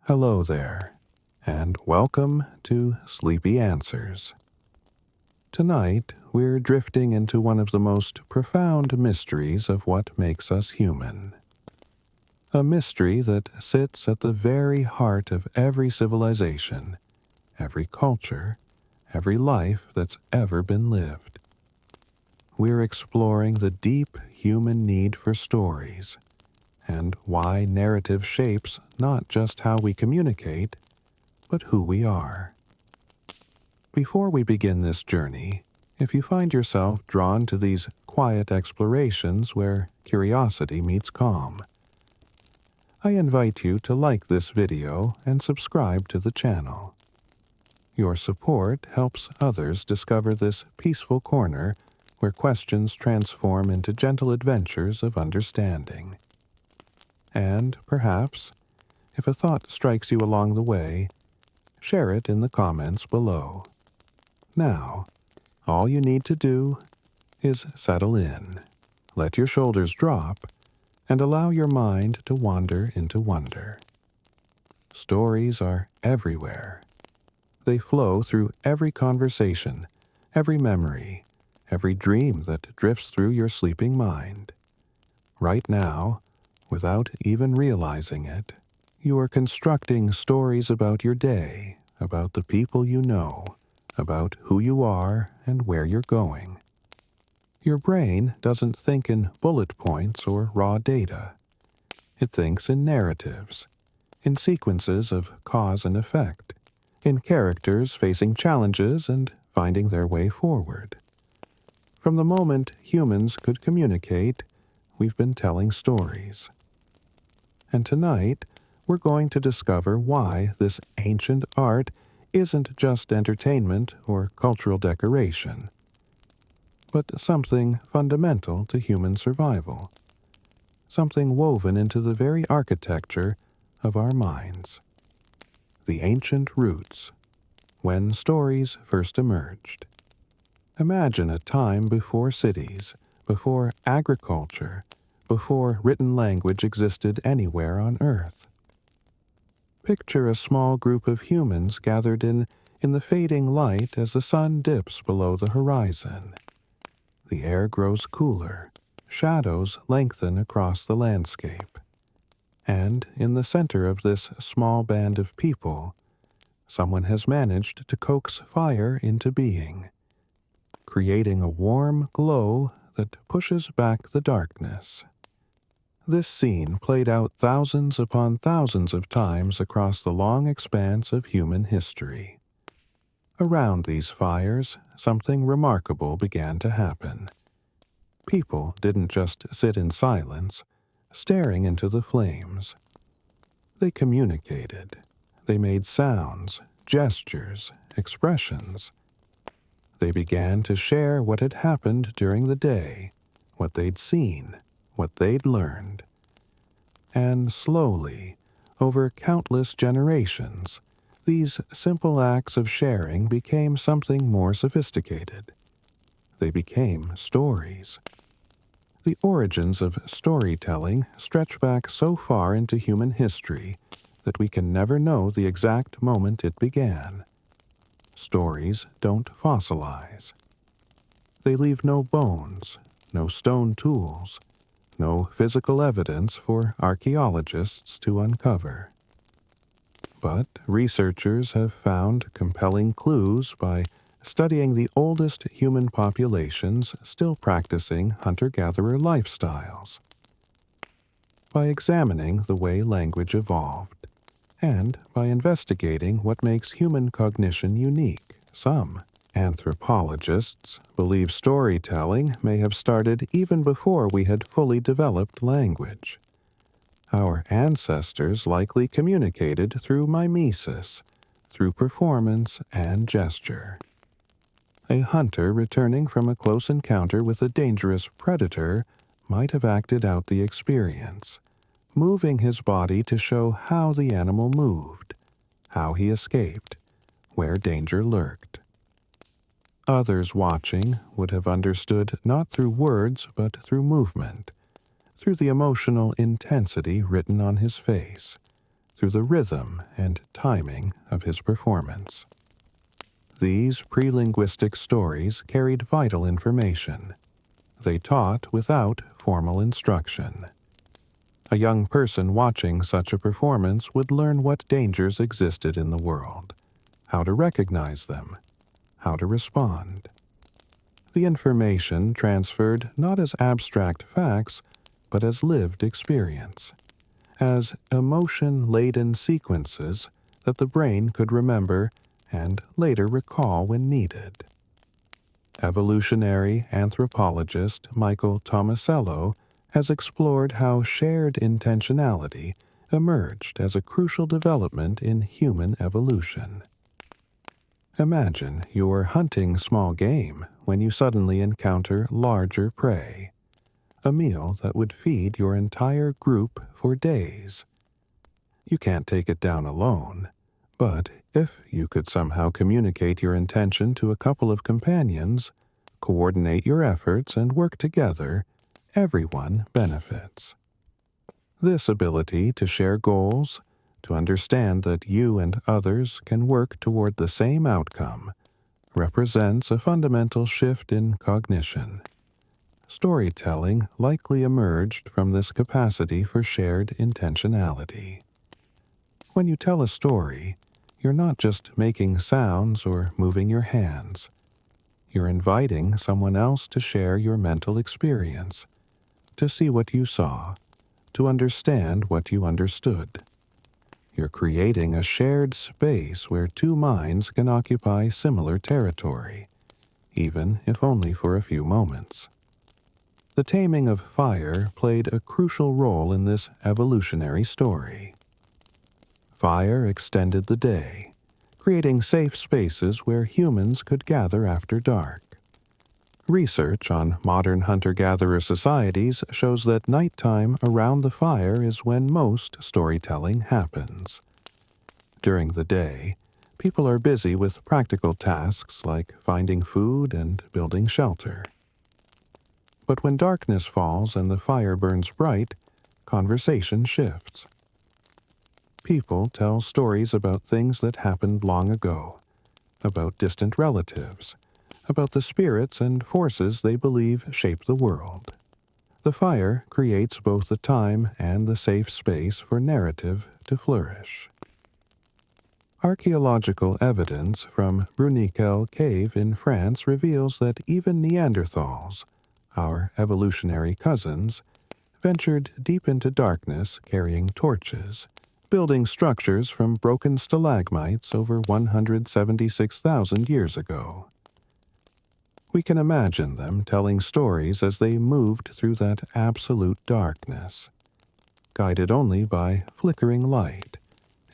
Hello there, and welcome to Sleepy Answers. Tonight, we're drifting into one of the most profound mysteries of what makes us human. A mystery that sits at the very heart of every civilization, every culture, every life that's ever been lived. We're exploring the deep human need for stories, and why narrative shapes not just how we communicate, but who we are. Before we begin this journey, if you find yourself drawn to these quiet explorations where curiosity meets calm, I invite you to like this video and subscribe to the channel. Your support helps others discover this peaceful corner where questions transform into gentle adventures of understanding. And perhaps, if a thought strikes you along the way, share it in the comments below. Now, all you need to do is settle in, let your shoulders drop, and allow your mind to wander into wonder. Stories are everywhere. They flow through every conversation, every memory, every dream that drifts through your sleeping mind. Right now, without even realizing it, you are constructing stories about your day, about the people you know, about who you are and where you're going. Your brain doesn't think in bullet points or raw data. It thinks in narratives, in sequences of cause and effect, in characters facing challenges and finding their way forward. From the moment humans could communicate, we've been telling stories. And tonight, we're going to discover why this ancient art isn't just entertainment or cultural decoration, but something fundamental to human survival, something woven into the very architecture of our minds. The ancient roots, when stories first emerged. Imagine a time before cities, before agriculture, before written language existed anywhere on Earth. Picture a small group of humans gathered in the fading light as the sun dips below the horizon. The air grows cooler, shadows lengthen across the landscape. And in the center of this small band of people, someone has managed to coax fire into being, creating a warm glow that pushes back the darkness. This scene played out thousands upon thousands of times across the long expanse of human history. Around these fires, something remarkable began to happen. People didn't just sit in silence, staring into the flames. They communicated. They made sounds, gestures, expressions. They began to share what had happened during the day, what they'd seen, what they'd learned. And slowly, over countless generations, these simple acts of sharing became something more sophisticated. They became stories. The origins of storytelling stretch back so far into human history that we can never know the exact moment it began. Stories don't fossilize. They leave no bones, no stone tools, no physical evidence for archaeologists to uncover. But researchers have found compelling clues by studying the oldest human populations still practicing hunter-gatherer lifestyles, by examining the way language evolved, and by investigating what makes human cognition unique. Some anthropologists believe storytelling may have started even before we had fully developed language. Our ancestors likely communicated through mimesis, through performance and gesture. A hunter returning from a close encounter with a dangerous predator might have acted out the experience, moving his body to show how the animal moved, how he escaped, where danger lurked. Others watching would have understood not through words but through movement, through the emotional intensity written on his face, through the rhythm and timing of his performance. These pre-linguistic stories carried vital information. They taught without formal instruction. A young person watching such a performance would learn what dangers existed in the world, how to recognize them, how to respond. The information transferred not as abstract facts, but as lived experience, as emotion-laden sequences that the brain could remember and later recall when needed. Evolutionary anthropologist Michael Tomasello has explored how shared intentionality emerged as a crucial development in human evolution. Imagine you're hunting small game when you suddenly encounter larger prey, a meal that would feed your entire group for days. You can't take it down alone, but if you could somehow communicate your intention to a couple of companions, coordinate your efforts, and work together, everyone benefits. This ability to share goals, to understand that you and others can work toward the same outcome, represents a fundamental shift in cognition. Storytelling likely emerged from this capacity for shared intentionality. When you tell a story, you're not just making sounds or moving your hands. You're inviting someone else to share your mental experience, to see what you saw, to understand what you understood. You're creating a shared space where two minds can occupy similar territory, even if only for a few moments. The taming of fire played a crucial role in this evolutionary story. Fire extended the day, creating safe spaces where humans could gather after dark. Research on modern hunter-gatherer societies shows that nighttime around the fire is when most storytelling happens. During the day, people are busy with practical tasks like finding food and building shelter. But when darkness falls and the fire burns bright, conversation shifts. People tell stories about things that happened long ago, about distant relatives, about the spirits and forces they believe shape the world. The fire creates both the time and the safe space for narrative to flourish. Archaeological evidence from Bruniquel Cave in France reveals that even Neanderthals, our evolutionary cousins, ventured deep into darkness carrying torches, building structures from broken stalagmites over 176,000 years ago. We can imagine them telling stories as they moved through that absolute darkness, guided only by flickering light,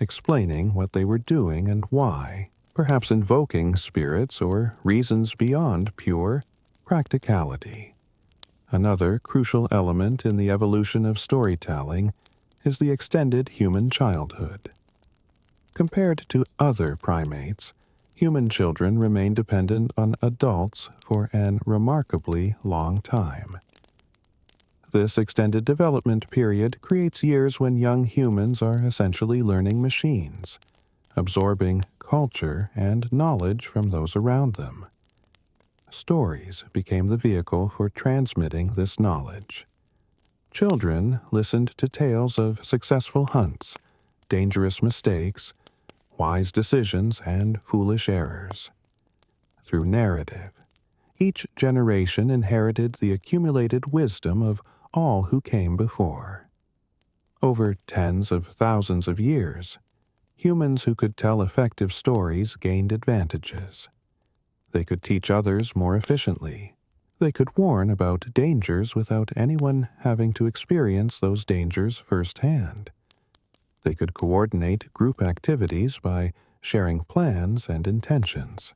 explaining what they were doing and why, perhaps invoking spirits or reasons beyond pure practicality. Another crucial element in the evolution of storytelling is the extended human childhood. Compared to other primates, human children remain dependent on adults for an remarkably long time. This extended development period creates years when young humans are essentially learning machines, absorbing culture and knowledge from those around them. Stories became the vehicle for transmitting this knowledge. Children listened to tales of successful hunts, dangerous mistakes, wise decisions, and foolish errors. Through narrative, each generation inherited the accumulated wisdom of all who came before. Over tens of thousands of years, humans who could tell effective stories gained advantages. They could teach others more efficiently. They could warn about dangers without anyone having to experience those dangers firsthand. They could coordinate group activities by sharing plans and intentions.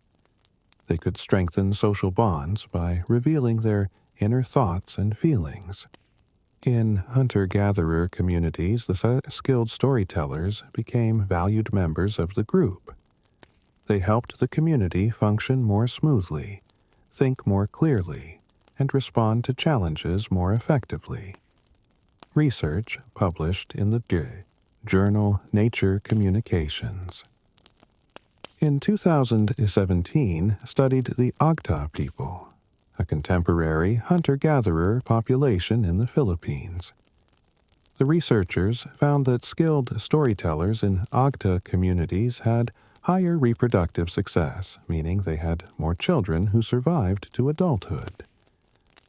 They could strengthen social bonds by revealing their inner thoughts and feelings. In hunter-gatherer communities, the skilled storytellers became valued members of the group. They helped the community function more smoothly, think more clearly, and respond to challenges more effectively. Research published in the journal Nature Communications. In 2017, studied the Agta people, a contemporary hunter-gatherer population in the Philippines. The researchers found that skilled storytellers in Agta communities had higher reproductive success, meaning they had more children who survived to adulthood.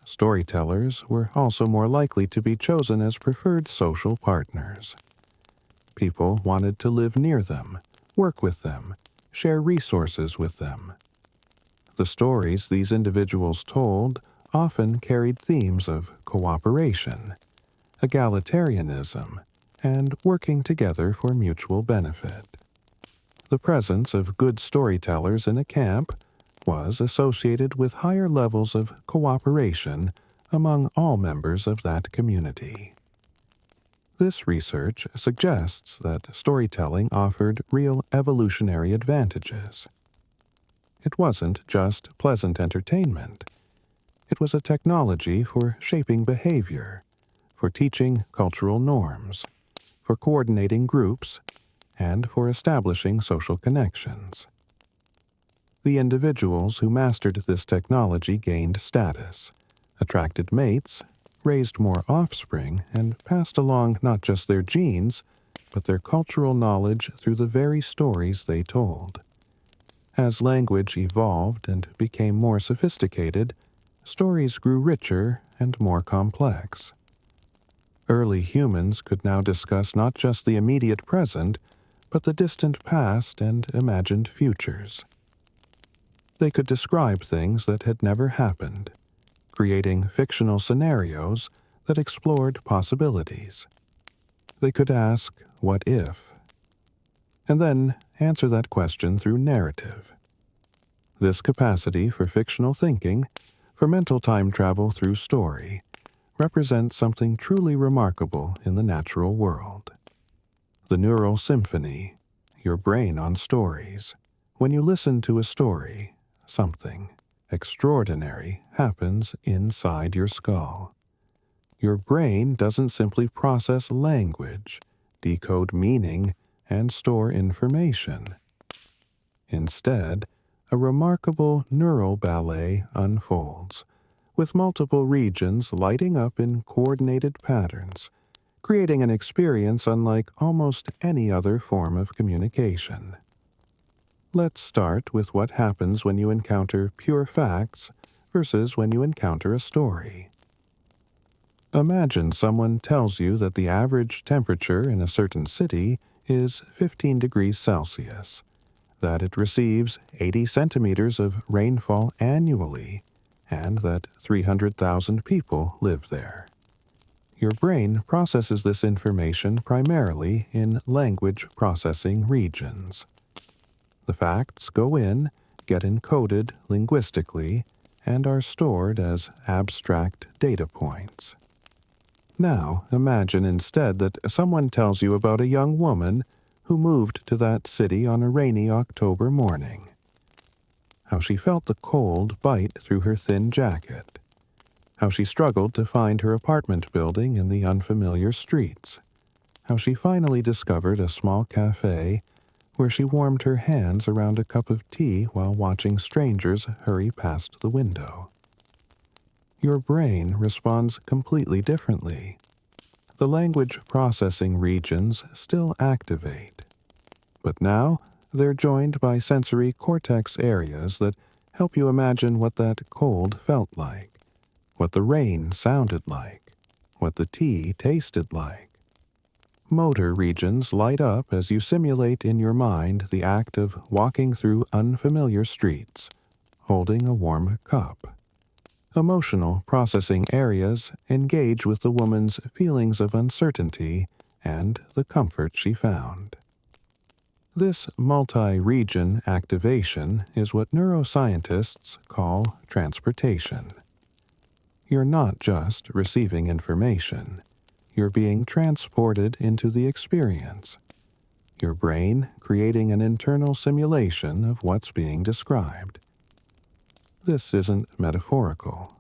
Storytellers were also more likely to be chosen as preferred social partners. People wanted to live near them, work with them, share resources with them. The stories these individuals told often carried themes of cooperation, egalitarianism, and working together for mutual benefit. The presence of good storytellers in a camp was associated with higher levels of cooperation among all members of that community. This research suggests that storytelling offered real evolutionary advantages. It wasn't just pleasant entertainment. It was a technology for shaping behavior, for teaching cultural norms, for coordinating groups, and for establishing social connections. The individuals who mastered this technology gained status, attracted mates, raised more offspring, and passed along not just their genes, but their cultural knowledge through the very stories they told. As language evolved and became more sophisticated, stories grew richer and more complex. Early humans could now discuss not just the immediate present, but the distant past and imagined futures. They could describe things that had never happened, creating fictional scenarios that explored possibilities. They could ask, "What if?" and then answer that question through narrative. This capacity for fictional thinking, for mental time travel through story, represents something truly remarkable in the natural world. The neural symphony, your brain on stories. When you listen to a story, something extraordinary happens inside your skull. Your brain doesn't simply process language, decode meaning, and store information. Instead, a remarkable neural ballet unfolds, with multiple regions lighting up in coordinated patterns, creating an experience unlike almost any other form of communication. Let's start with what happens when you encounter pure facts versus when you encounter a story. Imagine someone tells you that the average temperature in a certain city is 15 degrees Celsius, that it receives 80 centimeters of rainfall annually, and that 300,000 people live there. Your brain processes this information primarily in language processing regions. The facts go in, get encoded linguistically, and are stored as abstract data points. Now, imagine instead that someone tells you about a young woman who moved to that city on a rainy October morning. How she felt the cold bite through her thin jacket. How she struggled to find her apartment building in the unfamiliar streets. How she finally discovered a small cafe where she warmed her hands around a cup of tea while watching strangers hurry past the window. Your brain responds completely differently. The language processing regions still activate, but now they're joined by sensory cortex areas that help you imagine what that cold felt like, what the rain sounded like, what the tea tasted like. Motor regions light up as you simulate in your mind the act of walking through unfamiliar streets, holding a warm cup. Emotional processing areas engage with the woman's feelings of uncertainty and the comfort she found. This multi-region activation is what neuroscientists call transportation. You're not just receiving information. You're being transported into the experience. Your brain creating an internal simulation of what's being described. This isn't metaphorical.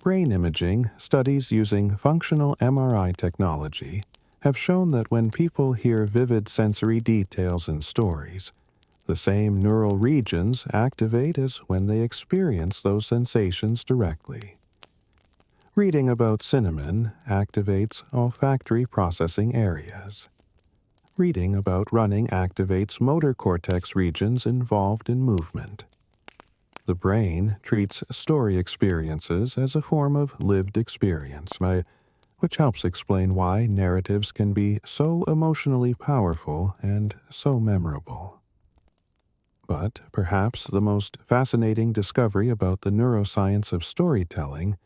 Brain imaging studies using functional MRI technology have shown that when people hear vivid sensory details in stories, the same neural regions activate as when they experience those sensations directly. Reading about cinnamon activates olfactory processing areas. Reading about running activates motor cortex regions involved in movement. The brain treats story experiences as a form of lived experience, which helps explain why narratives can be so emotionally powerful and so memorable. But perhaps the most fascinating discovery about the neuroscience of storytelling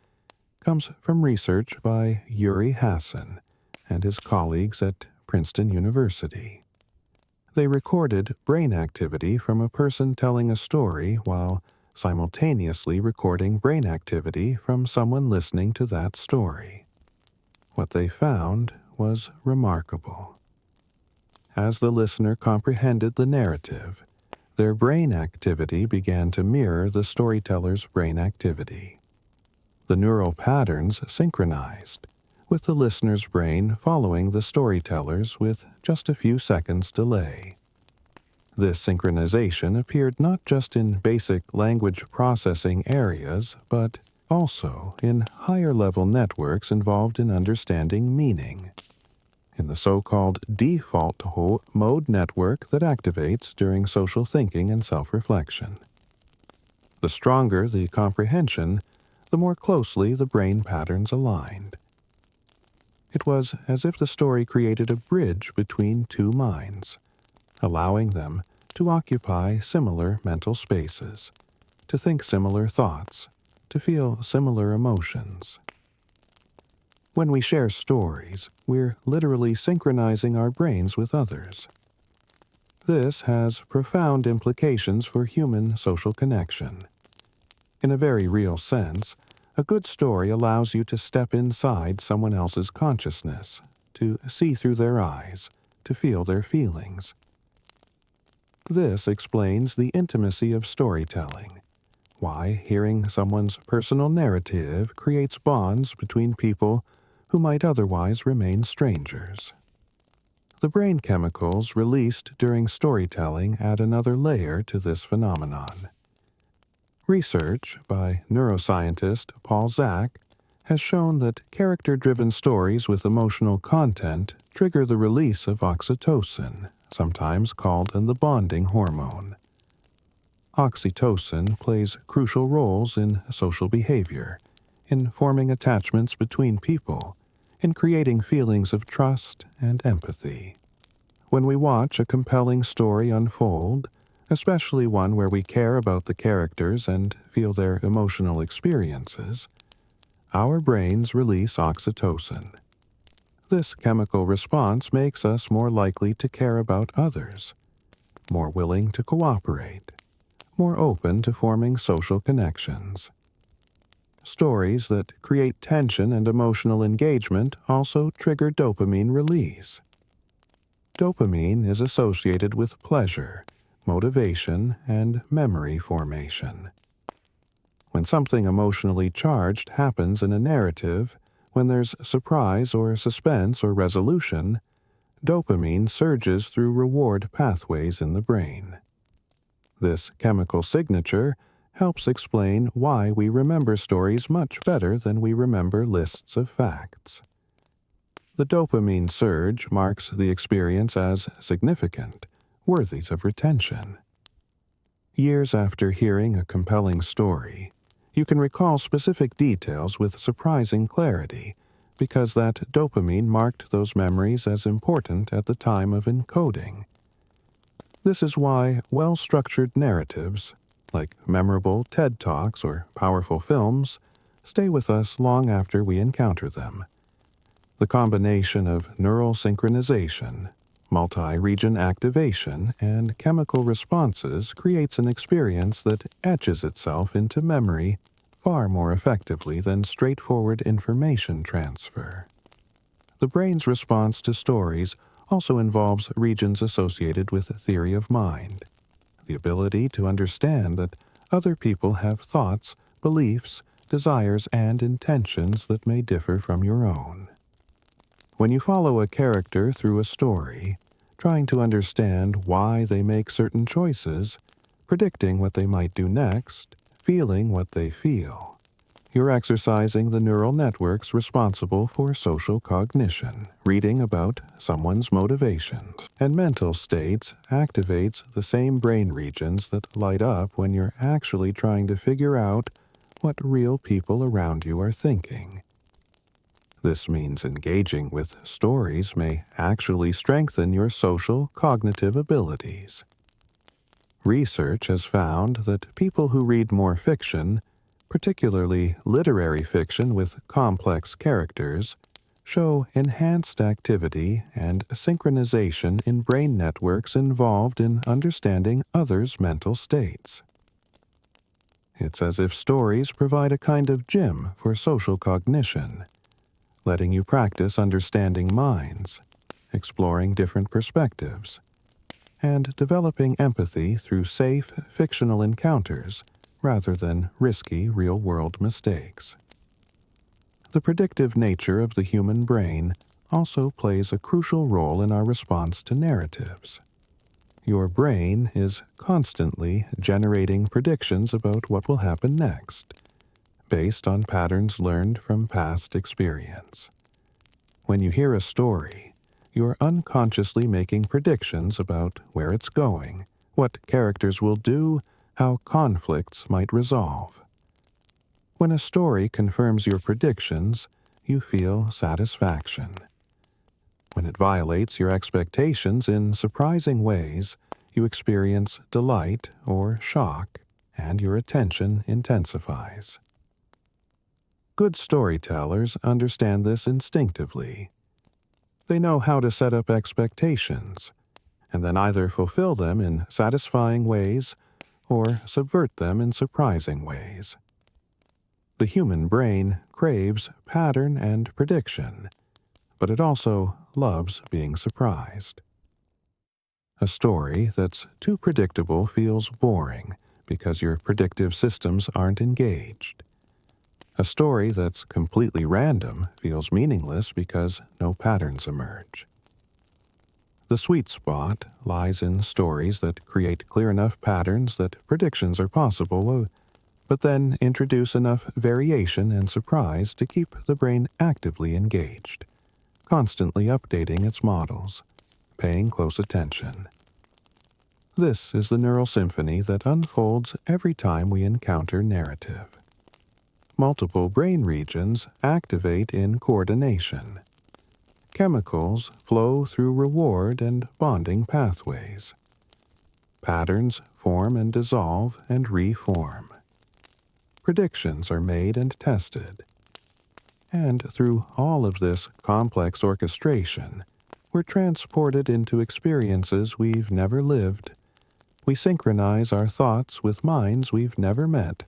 comes from research by Yuri Hassan and his colleagues at Princeton University. They recorded brain activity from a person telling a story while simultaneously recording brain activity from someone listening to that story. What they found was remarkable. As the listener comprehended the narrative, their brain activity began to mirror the storyteller's brain activity. The neural patterns synchronized, with the listener's brain following the storyteller's with just a few seconds' delay. This synchronization appeared not just in basic language processing areas, but also in higher-level networks involved in understanding meaning, in the so-called default mode network that activates during social thinking and self-reflection. The stronger the comprehension, the more closely the brain patterns aligned. It was as if the story created a bridge between two minds, allowing them to occupy similar mental spaces, to think similar thoughts, to feel similar emotions. When we share stories, we're literally synchronizing our brains with others. This has profound implications for human social connection. In a very real sense, a good story allows you to step inside someone else's consciousness, to see through their eyes, to feel their feelings. This explains the intimacy of storytelling, why hearing someone's personal narrative creates bonds between people who might otherwise remain strangers. The brain chemicals released during storytelling add another layer to this phenomenon. Research by neuroscientist Paul Zak has shown that character-driven stories with emotional content trigger the release of oxytocin, sometimes called the bonding hormone. Oxytocin plays crucial roles in social behavior, in forming attachments between people, in creating feelings of trust and empathy. When we watch a compelling story unfold, especially one where we care about the characters and feel their emotional experiences, our brains release oxytocin. This chemical response makes us more likely to care about others, more willing to cooperate, more open to forming social connections. Stories that create tension and emotional engagement also trigger dopamine release. Dopamine is associated with pleasure, motivation, and memory formation. When something emotionally charged happens in a narrative, when there's surprise or suspense or resolution, dopamine surges through reward pathways in the brain. This chemical signature helps explain why we remember stories much better than we remember lists of facts. The dopamine surge marks the experience as significant, worthy of retention. Years after hearing a compelling story, you can recall specific details with surprising clarity because that dopamine marked those memories as important at the time of encoding. This is why well-structured narratives, like memorable TED Talks or powerful films, stay with us long after we encounter them. The combination of neural synchronization, multi-region activation, and chemical responses creates an experience that etches itself into memory far more effectively than straightforward information transfer. The brain's response to stories also involves regions associated with theory of mind, the ability to understand that other people have thoughts, beliefs, desires, and intentions that may differ from your own. When you follow a character through a story, trying to understand why they make certain choices, predicting what they might do next, feeling what they feel, you're exercising the neural networks responsible for social cognition. Reading about someone's motivations and mental states activates the same brain regions that light up when you're actually trying to figure out what real people around you are thinking. This means engaging with stories may actually strengthen your social cognitive abilities. Research has found that people who read more fiction, particularly literary fiction with complex characters, show enhanced activity and synchronization in brain networks involved in understanding others' mental states. It's as if stories provide a kind of gym for social cognition, letting you practice understanding minds, exploring different perspectives, and developing empathy through safe, fictional encounters rather than risky, real-world mistakes. The predictive nature of the human brain also plays a crucial role in our response to narratives. Your brain is constantly generating predictions about what will happen next, based on patterns learned from past experience. When you hear a story, you're unconsciously making predictions about where it's going, what characters will do, how conflicts might resolve. When a story confirms your predictions, you feel satisfaction. When it violates your expectations in surprising ways, you experience delight or shock, and your attention intensifies. Good storytellers understand this instinctively. They know how to set up expectations, and then either fulfill them in satisfying ways or subvert them in surprising ways. The human brain craves pattern and prediction, but it also loves being surprised. A story that's too predictable feels boring because your predictive systems aren't engaged. A story that's completely random feels meaningless because no patterns emerge. The sweet spot lies in stories that create clear enough patterns that predictions are possible, but then introduce enough variation and surprise to keep the brain actively engaged, constantly updating its models, paying close attention. This is the neural symphony that unfolds every time we encounter narrative. Multiple brain regions activate in coordination. Chemicals flow through reward and bonding pathways. Patterns form and dissolve and reform. Predictions are made and tested. And through all of this complex orchestration, we're transported into experiences we've never lived. We synchronize our thoughts with minds we've never met,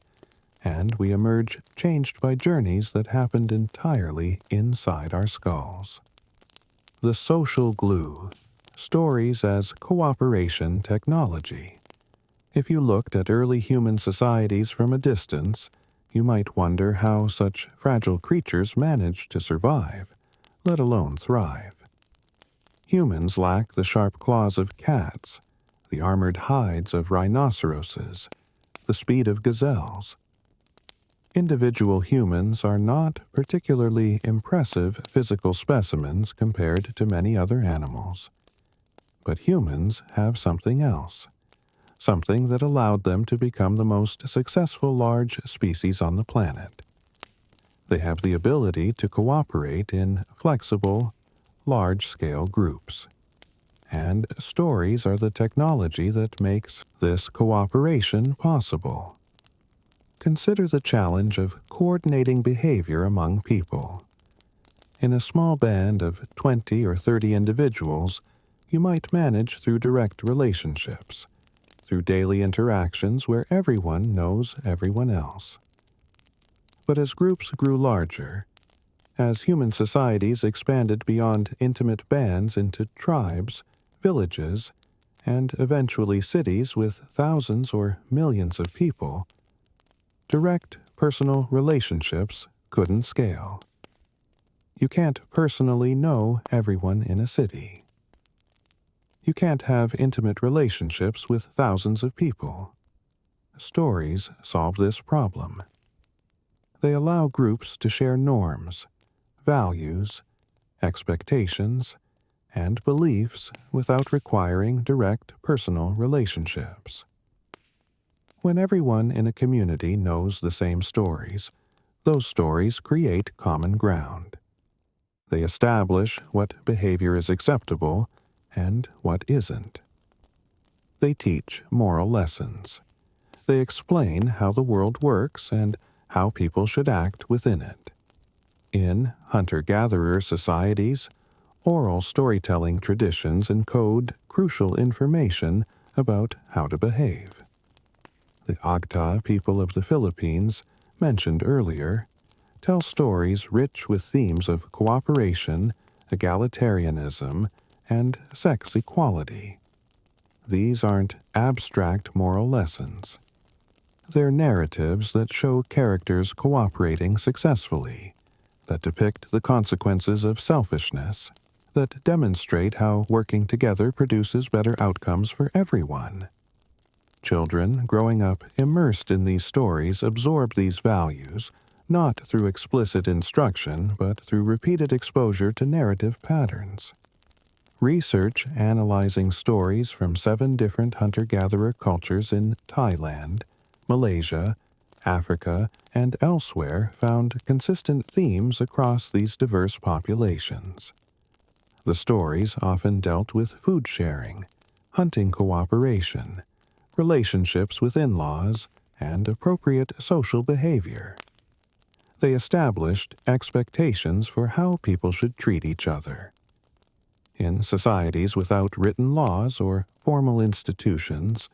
and we emerge changed by journeys that happened entirely inside our skulls. The social glue, stories as cooperation technology. If you looked at early human societies from a distance, you might wonder how such fragile creatures managed to survive, let alone thrive. Humans lack the sharp claws of cats, the armored hides of rhinoceroses, the speed of gazelles. Individual humans are not particularly impressive physical specimens compared to many other animals. But humans have something else. Something that allowed them to become the most successful large species on the planet. They have the ability to cooperate in flexible, large-scale groups. And stories are the technology that makes this cooperation possible. Consider the challenge of coordinating behavior among people. In a small band of 20 or 30 individuals, you might manage through direct relationships, through daily interactions where everyone knows everyone else. But as groups grew larger, as human societies expanded beyond intimate bands into tribes, villages, and eventually cities with thousands or millions of people, direct personal relationships couldn't scale. You can't personally know everyone in a city. You can't have intimate relationships with thousands of people. Stories solve this problem. They allow groups to share norms, values, expectations, and beliefs without requiring direct personal relationships. When everyone in a community knows the same stories, those stories create common ground. They establish what behavior is acceptable and what isn't. They teach moral lessons. They explain how the world works and how people should act within it. In hunter-gatherer societies, oral storytelling traditions encode crucial information about how to behave. The Agta people of the Philippines, mentioned earlier, tell stories rich with themes of cooperation, egalitarianism, and sex equality. These aren't abstract moral lessons. They're narratives that show characters cooperating successfully, that depict the consequences of selfishness, that demonstrate how working together produces better outcomes for everyone. Children growing up immersed in these stories absorb these values, not through explicit instruction, but through repeated exposure to narrative patterns. Research analyzing stories from 7 different hunter-gatherer cultures in Thailand, Malaysia, Africa, and elsewhere found consistent themes across these diverse populations. The stories often dealt with food sharing, hunting cooperation, relationships with in-laws, and appropriate social behavior. They established expectations for how people should treat each other. In societies without written laws or formal institutions,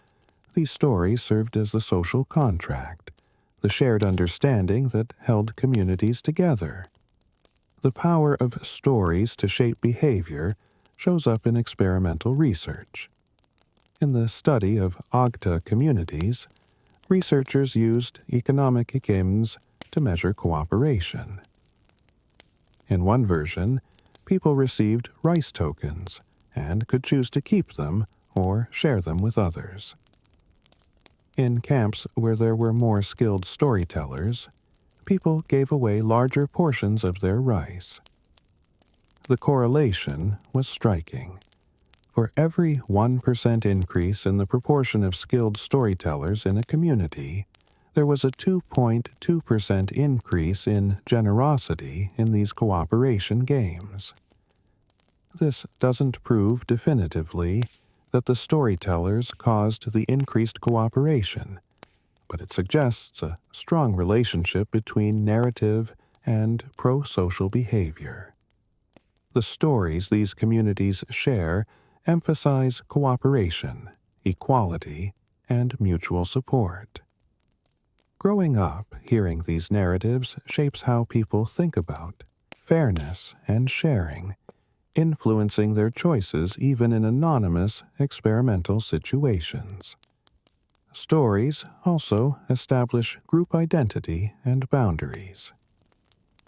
these stories served as the social contract, the shared understanding that held communities together. The power of stories to shape behavior shows up in experimental research. In the study of Agta communities, researchers used economic games to measure cooperation. In one version, people received rice tokens and could choose to keep them or share them with others. In camps where there were more skilled storytellers, people gave away larger portions of their rice. The correlation was striking. For every 1% increase in the proportion of skilled storytellers in a community, there was a 2.2% increase in generosity in these cooperation games. This doesn't prove definitively that the storytellers caused the increased cooperation, but it suggests a strong relationship between narrative and pro-social behavior. The stories these communities share emphasize cooperation, equality, and mutual support. Growing up, hearing these narratives shapes how people think about fairness and sharing, influencing their choices even in anonymous, experimental situations. Stories also establish group identity and boundaries.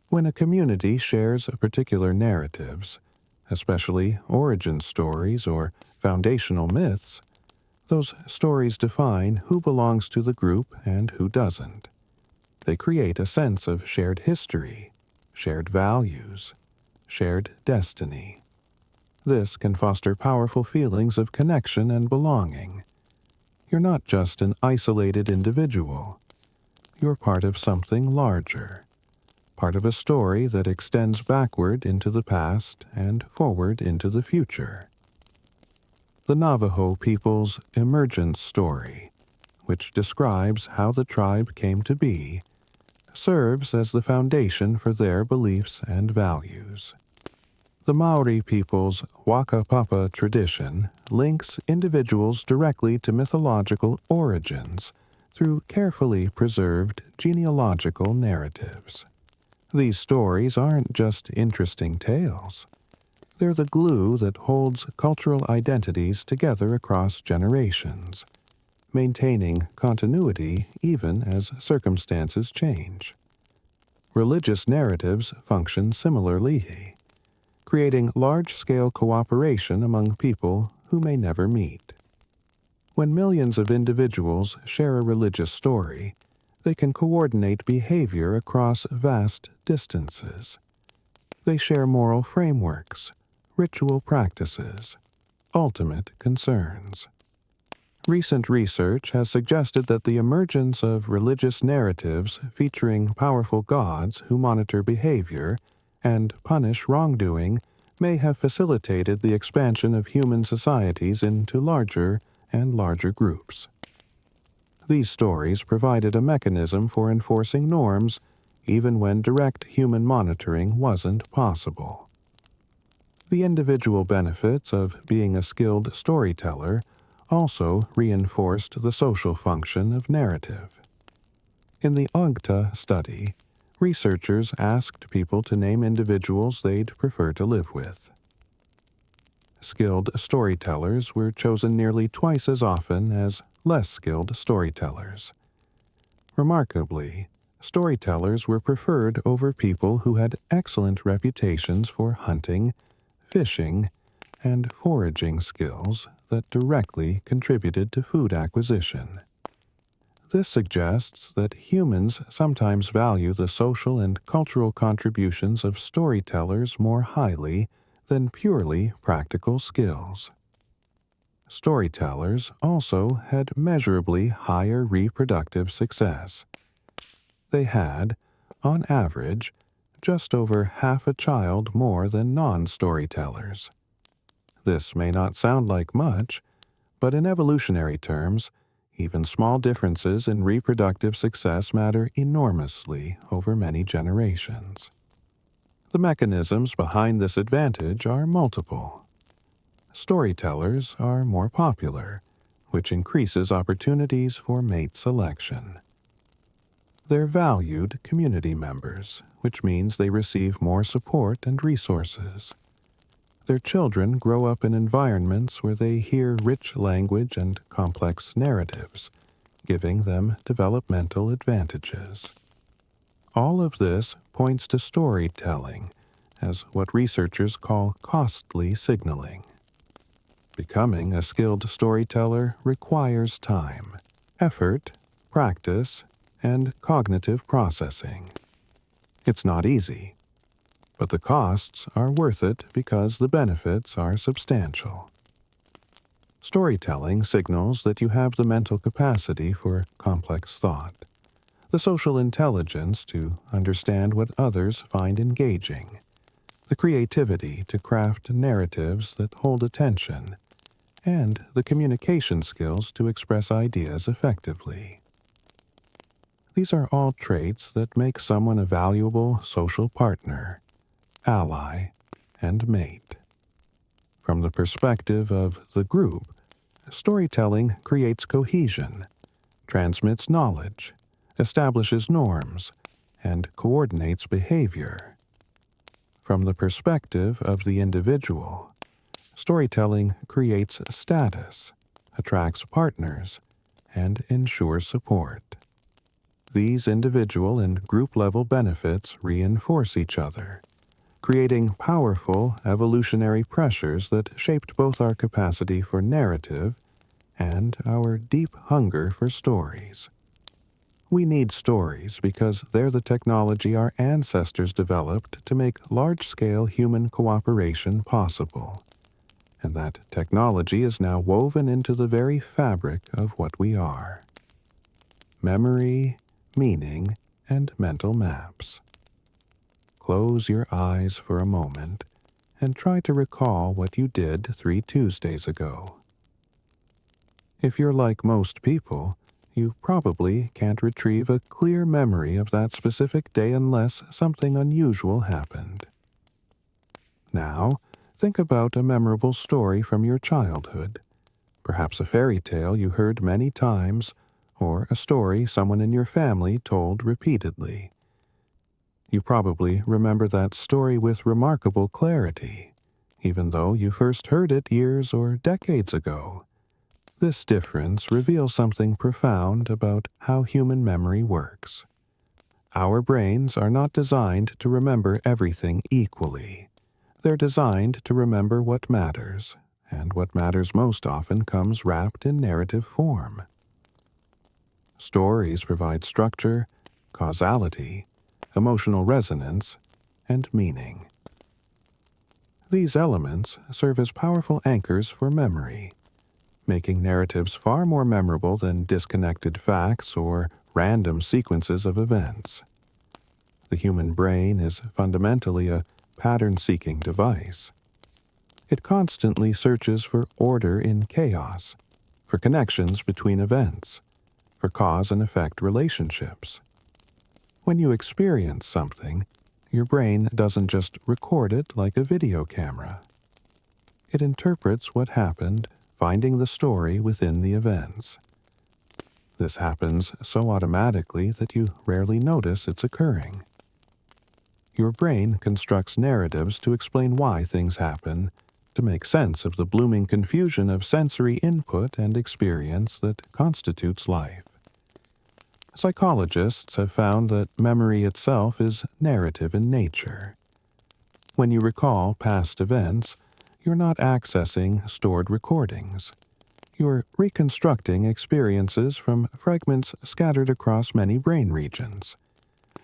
When a community shares particular narratives, especially origin stories or foundational myths, those stories define who belongs to the group and who doesn't. They create a sense of shared history, shared values, shared destiny. This can foster powerful feelings of connection and belonging. You're not just an isolated individual. You're part of something larger, part of a story that extends backward into the past and forward into the future. The Navajo people's emergence story, which describes how the tribe came to be, serves as the foundation for their beliefs and values. The Maori people's Waka Papa tradition links individuals directly to mythological origins through carefully preserved genealogical narratives. These stories aren't just interesting tales. They're the glue that holds cultural identities together across generations, maintaining continuity even as circumstances change. religious narratives function similarly, creating large-scale cooperation among people who may never meet. When millions of individuals share a religious story, they can coordinate behavior across vast distances. They share moral frameworks, ritual practices, ultimate concerns. Recent research has suggested that the emergence of religious narratives featuring powerful gods who monitor behavior and punish wrongdoing may have facilitated the expansion of human societies into larger and larger groups. These stories provided a mechanism for enforcing norms even when direct human monitoring wasn't possible. The individual benefits of being a skilled storyteller also reinforced the social function of narrative. In the UGTA study, researchers asked people to name individuals they'd prefer to live with. Skilled storytellers were chosen nearly twice as often as less skilled storytellers. Remarkably, storytellers were preferred over people who had excellent reputations for hunting, fishing, and foraging skills that directly contributed to food acquisition. This suggests that humans sometimes value the social and cultural contributions of storytellers more highly than purely practical skills. Storytellers also had measurably higher reproductive success. They had, on average, just over half a child more than non-storytellers. This may not sound like much, but in evolutionary terms, even small differences in reproductive success matter enormously over many generations. The mechanisms behind this advantage are multiple. Storytellers are more popular, which increases opportunities for mate selection. They're valued community members, which means they receive more support and resources. Their children grow up in environments where they hear rich language and complex narratives, giving them developmental advantages. All of this points to storytelling as what researchers call costly signaling. Becoming a skilled storyteller requires time, effort, practice, and cognitive processing. It's not easy, but the costs are worth it because the benefits are substantial. Storytelling signals that you have the mental capacity for complex thought, the social intelligence to understand what others find engaging, the creativity to craft narratives that hold attention, and the communication skills to express ideas effectively. These are all traits that make someone a valuable social partner, ally, and mate. From the perspective of the group, storytelling creates cohesion, transmits knowledge, establishes norms, and coordinates behavior. From the perspective of the individual, storytelling creates status, attracts partners, and ensures support. These individual and group-level benefits reinforce each other, creating powerful evolutionary pressures that shaped both our capacity for narrative and our deep hunger for stories. We need stories because they're the technology our ancestors developed to make large-scale human cooperation possible, and that technology is now woven into the very fabric of what we are. Memory, meaning, and mental maps. Close your eyes for a moment and try to recall what you did 3 Tuesdays ago. If you're like most people, you probably can't retrieve a clear memory of that specific day unless something unusual happened. Now, think about a memorable story from your childhood, perhaps a fairy tale you heard many times, or a story someone in your family told repeatedly. You probably remember that story with remarkable clarity, even though you first heard it years or decades ago. This difference reveals something profound about how human memory works. Our brains are not designed to remember everything equally. They're designed to remember what matters, and what matters most often comes wrapped in narrative form. Stories provide structure, causality, emotional resonance, and meaning. These elements serve as powerful anchors for memory, making narratives far more memorable than disconnected facts or random sequences of events. The human brain is fundamentally a pattern-seeking device. It constantly searches for order in chaos, for connections between events, for cause and effect relationships. When you experience something, your brain doesn't just record it like a video camera. It interprets what happened, finding the story within the events. This happens so automatically that you rarely notice it's occurring. Your brain constructs narratives to explain why things happen, to make sense of the blooming confusion of sensory input and experience that constitutes life. Psychologists have found that memory itself is narrative in nature. When you recall past events, you're not accessing stored recordings. You're reconstructing experiences from fragments scattered across many brain regions.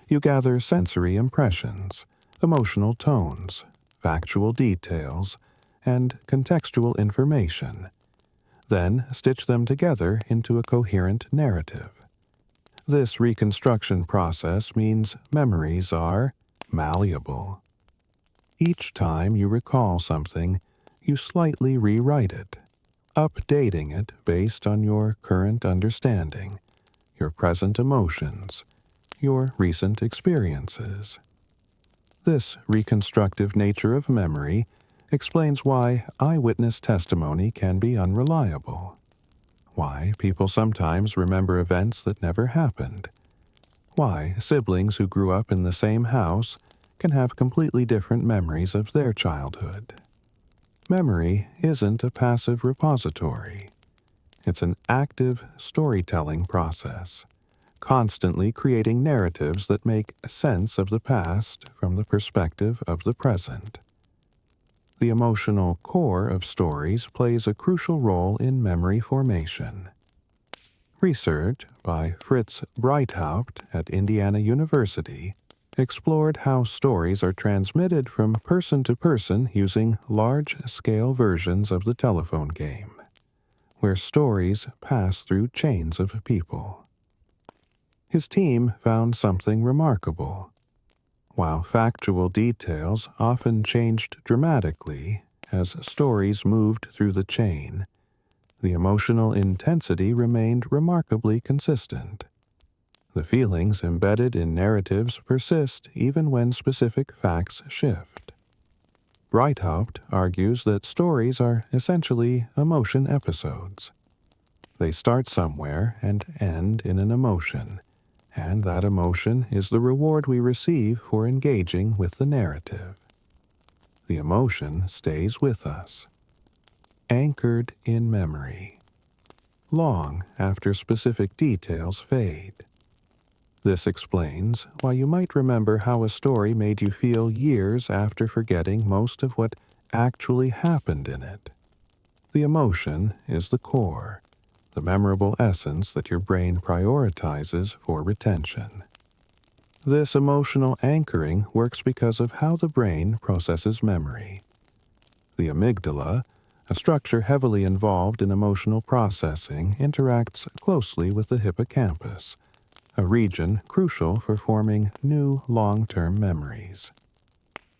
You gather sensory impressions, emotional tones, factual details, and contextual information, then stitch them together into a coherent narrative. This reconstruction process means memories are malleable. Each time you recall something, you slightly rewrite it, updating it based on your current understanding, your present emotions, your recent experiences. This reconstructive nature of memory explains why eyewitness testimony can be unreliable, why people sometimes remember events that never happened, why siblings who grew up in the same house can have completely different memories of their childhood. Memory isn't a passive repository. It's an active storytelling process, constantly creating narratives that make sense of the past from the perspective of the present. The emotional core of stories plays a crucial role in memory formation. Research by Fritz Breithaupt at Indiana University explored how stories are transmitted from person to person using large-scale versions of the telephone game, where stories pass through chains of people. His team found something remarkable. While factual details often changed dramatically as stories moved through the chain, the emotional intensity remained remarkably consistent. The feelings embedded in narratives persist even when specific facts shift. Breithaupt argues that stories are essentially emotion episodes. They start somewhere and end in an emotion, and that emotion is the reward we receive for engaging with the narrative. The emotion stays with us, anchored in memory, long after specific details fade. This explains why you might remember how a story made you feel years after forgetting most of what actually happened in it. The emotion is the core, the memorable essence that your brain prioritizes for retention. This emotional anchoring works because of how the brain processes memory. The amygdala, a structure heavily involved in emotional processing, interacts closely with the hippocampus, a region crucial for forming new long-term memories.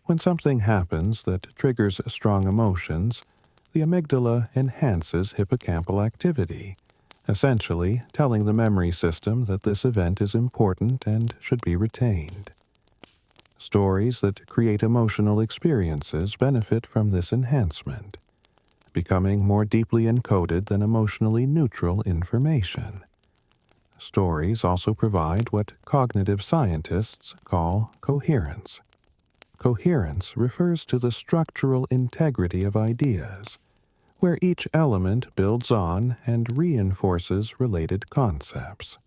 When something happens that triggers strong emotions, the amygdala enhances hippocampal activity, essentially telling the memory system that this event is important and should be retained. Stories that create emotional experiences benefit from this enhancement, becoming more deeply encoded than emotionally neutral information. Stories also provide what cognitive scientists call coherence. Coherence refers to the structural integrity of ideas, where each element builds on and reinforces related concepts.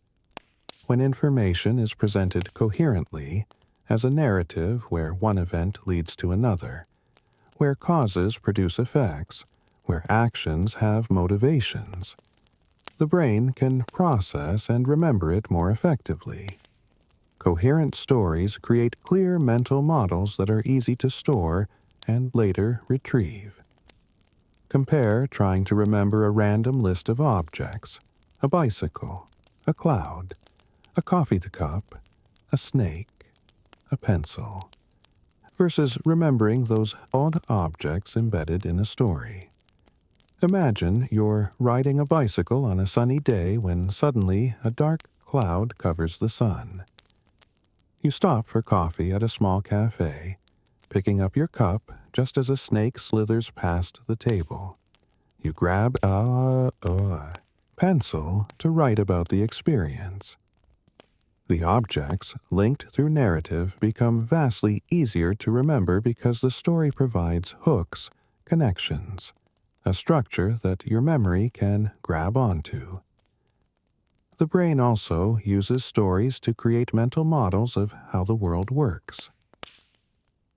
when information is presented coherently as a narrative where one event leads to another, where causes produce effects, where actions have motivations, the brain can process and remember it more effectively. Coherent stories create clear mental models that are easy to store and later retrieve. Compare trying to remember a random list of objects: a bicycle, a cloud, a coffee cup, a snake, a pencil, versus remembering those odd objects embedded in a story. Imagine you're riding a bicycle on a sunny day when suddenly a dark cloud covers the sun. You stop for coffee at a small cafe, picking up your cup just as a snake slithers past the table. You grab a pencil to write about the experience. The objects, linked through narrative, become vastly easier to remember because the story provides hooks, connections, a structure that your memory can grab onto. The brain also uses stories to create mental models of how the world works.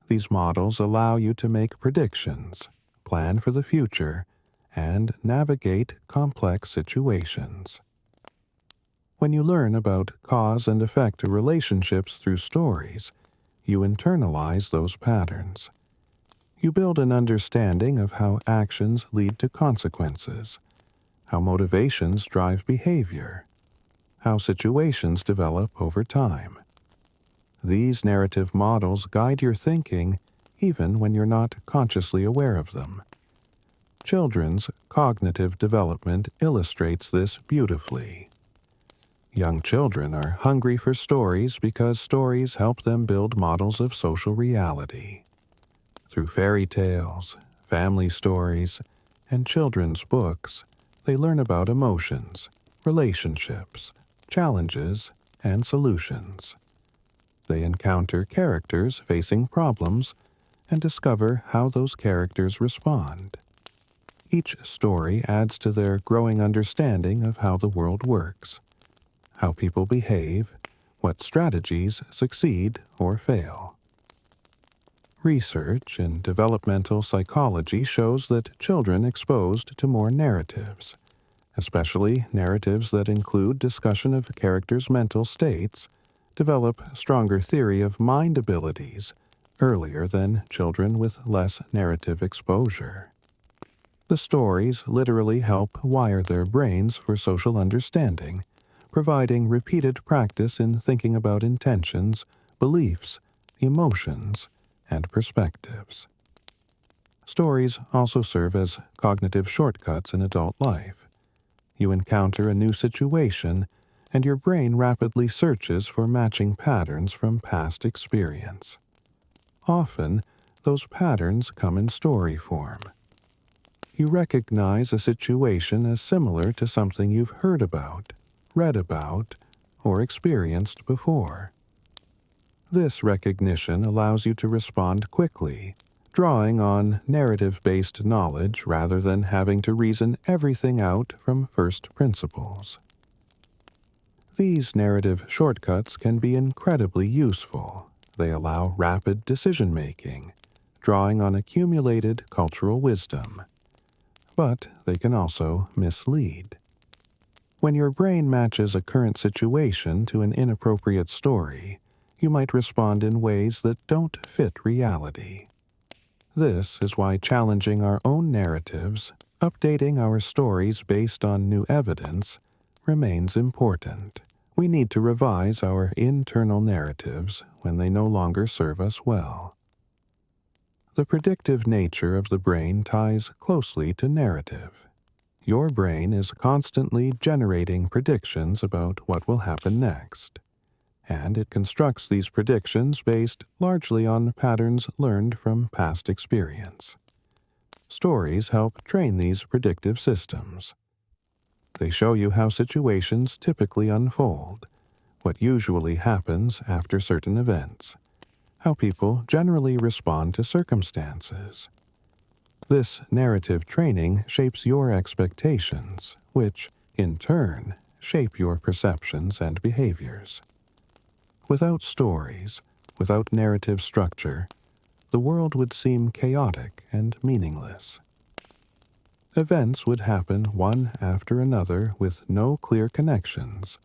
These models allow you to make predictions, plan for the future, and navigate complex situations. When you learn about cause and effect relationships through stories, you internalize those patterns. You build an understanding of how actions lead to consequences, how motivations drive behavior, how situations develop over time. These narrative models guide your thinking even when you're not consciously aware of them. Children's cognitive development illustrates this beautifully. Young children are hungry for stories because stories help them build models of social reality. Through fairy tales, family stories, and children's books, they learn about emotions, relationships, challenges, and solutions. They encounter characters facing problems and discover how those characters respond. Each story adds to their growing understanding of how the world works, how people behave, what strategies succeed or fail. Research in developmental psychology shows that children exposed to more narratives, especially narratives that include discussion of characters' mental states, develop stronger theory of mind abilities earlier than children with less narrative exposure. The stories literally help wire their brains for social understanding, providing repeated practice in thinking about intentions, beliefs, emotions, and perspectives. Stories also serve as cognitive shortcuts in adult life. You encounter a new situation, and your brain rapidly searches for matching patterns from past experience. Often, those patterns come in story form. You recognize a situation as similar to something you've heard about, read about, or experienced before. This recognition allows you to respond quickly, drawing on narrative-based knowledge rather than having to reason everything out from first principles. These narrative shortcuts can be incredibly useful. They allow rapid decision-making, drawing on accumulated cultural wisdom. But they can also mislead. When your brain matches a current situation to an inappropriate story, you might respond in ways that don't fit reality. This is why challenging our own narratives, updating our stories based on new evidence, remains important. We need to revise our internal narratives when they no longer serve us well. The predictive nature of the brain ties closely to narrative. Your brain is constantly generating predictions about what will happen next, and it constructs these predictions based largely on patterns learned from past experience. Stories help train these predictive systems. They show you how situations typically unfold, what usually happens after certain events, how people generally respond to circumstances. This narrative training shapes your expectations, which, in turn, shape your perceptions and behaviors. Without stories, without narrative structure, the world would seem chaotic and meaningless. Events would happen one after another with no clear connections,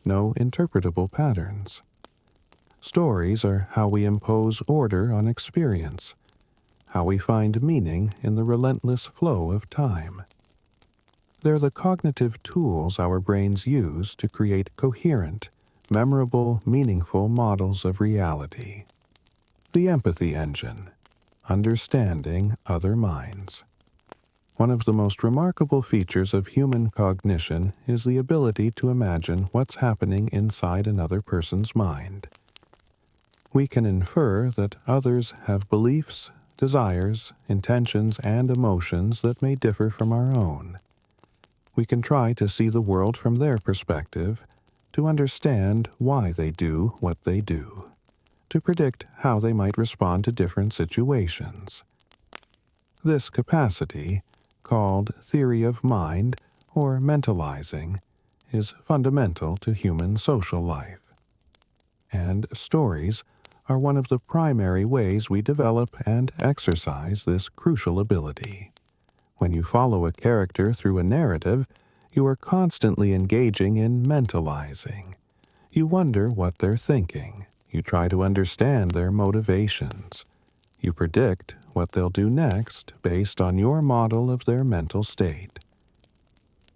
no interpretable patterns. Stories are how we impose order on experience, how we find meaning in the relentless flow of time. They're the cognitive tools our brains use to create coherent, memorable, meaningful models of reality. The empathy engine, understanding other minds. One of the most remarkable features of human cognition is the ability to imagine what's happening inside another person's mind. We can infer that others have beliefs, desires, intentions, and emotions that may differ from our own. We can try to see the world from their perspective, to understand why they do what they do, to predict how they might respond to different situations. This capacity, called theory of mind or mentalizing, is fundamental to human social life. And stories are one of the primary ways we develop and exercise this crucial ability. When you follow a character through a narrative, you are constantly engaging in mentalizing. You wonder what they're thinking. You try to understand their motivations. You predict what they'll do next based on your model of their mental state.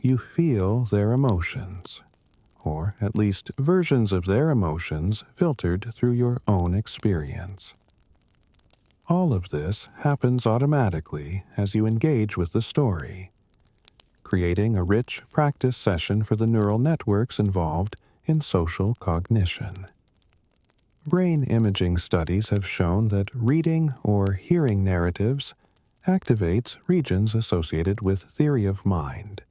You feel their emotions, or at least versions of their emotions filtered through your own experience. All of this happens automatically as you engage with the story, creating a rich practice session for the neural networks involved in social cognition. Brain imaging studies have shown that reading or hearing narratives activates regions associated with theory of mind,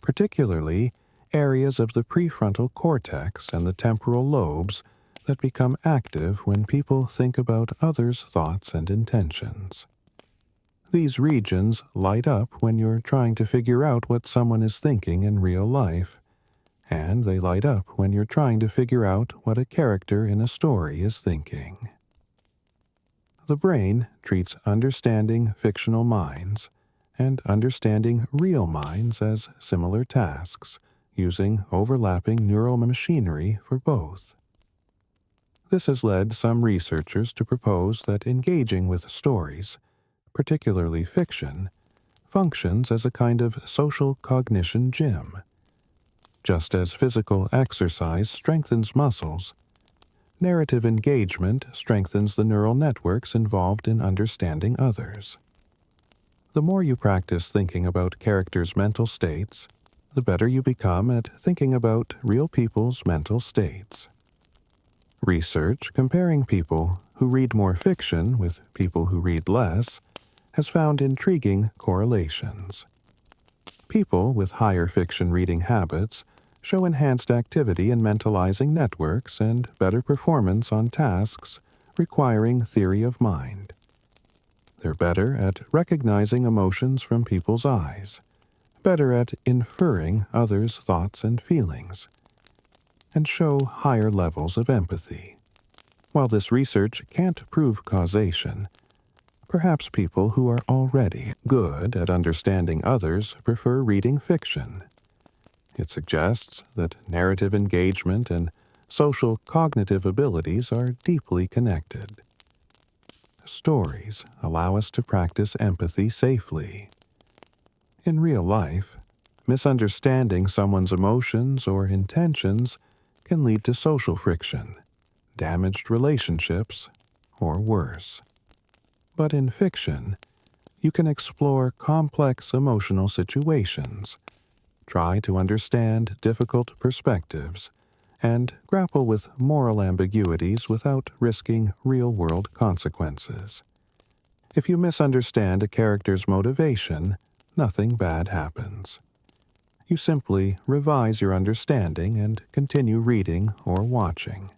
particularly areas of the prefrontal cortex and the temporal lobes that become active when people think about others' thoughts and intentions. These regions light up when you're trying to figure out what someone is thinking in real life, and they light up when you're trying to figure out what a character in a story is thinking. The brain treats understanding fictional minds and understanding real minds as similar tasks, using overlapping neural machinery for both. This has led some researchers to propose that engaging with stories, particularly fiction, functions as a kind of social cognition gym. Just as physical exercise strengthens muscles, narrative engagement strengthens the neural networks involved in understanding others. The more you practice thinking about characters' mental states, the better you become at thinking about real people's mental states. Research comparing people who read more fiction with people who read less has found intriguing correlations. People with higher fiction reading habits show enhanced activity in mentalizing networks and better performance on tasks requiring theory of mind. They're better at recognizing emotions from people's eyes, better at inferring others' thoughts and feelings, and show higher levels of empathy. While this research can't prove causation, perhaps people who are already good at understanding others prefer reading fiction. It suggests that narrative engagement and social cognitive abilities are deeply connected. Stories allow us to practice empathy safely. In real life, misunderstanding someone's emotions or intentions can lead to social friction, damaged relationships, or worse. But in fiction, you can explore complex emotional situations, try to understand difficult perspectives, and grapple with moral ambiguities without risking real-world consequences. If you misunderstand a character's motivation, nothing bad happens. You simply revise your understanding and continue reading or watching.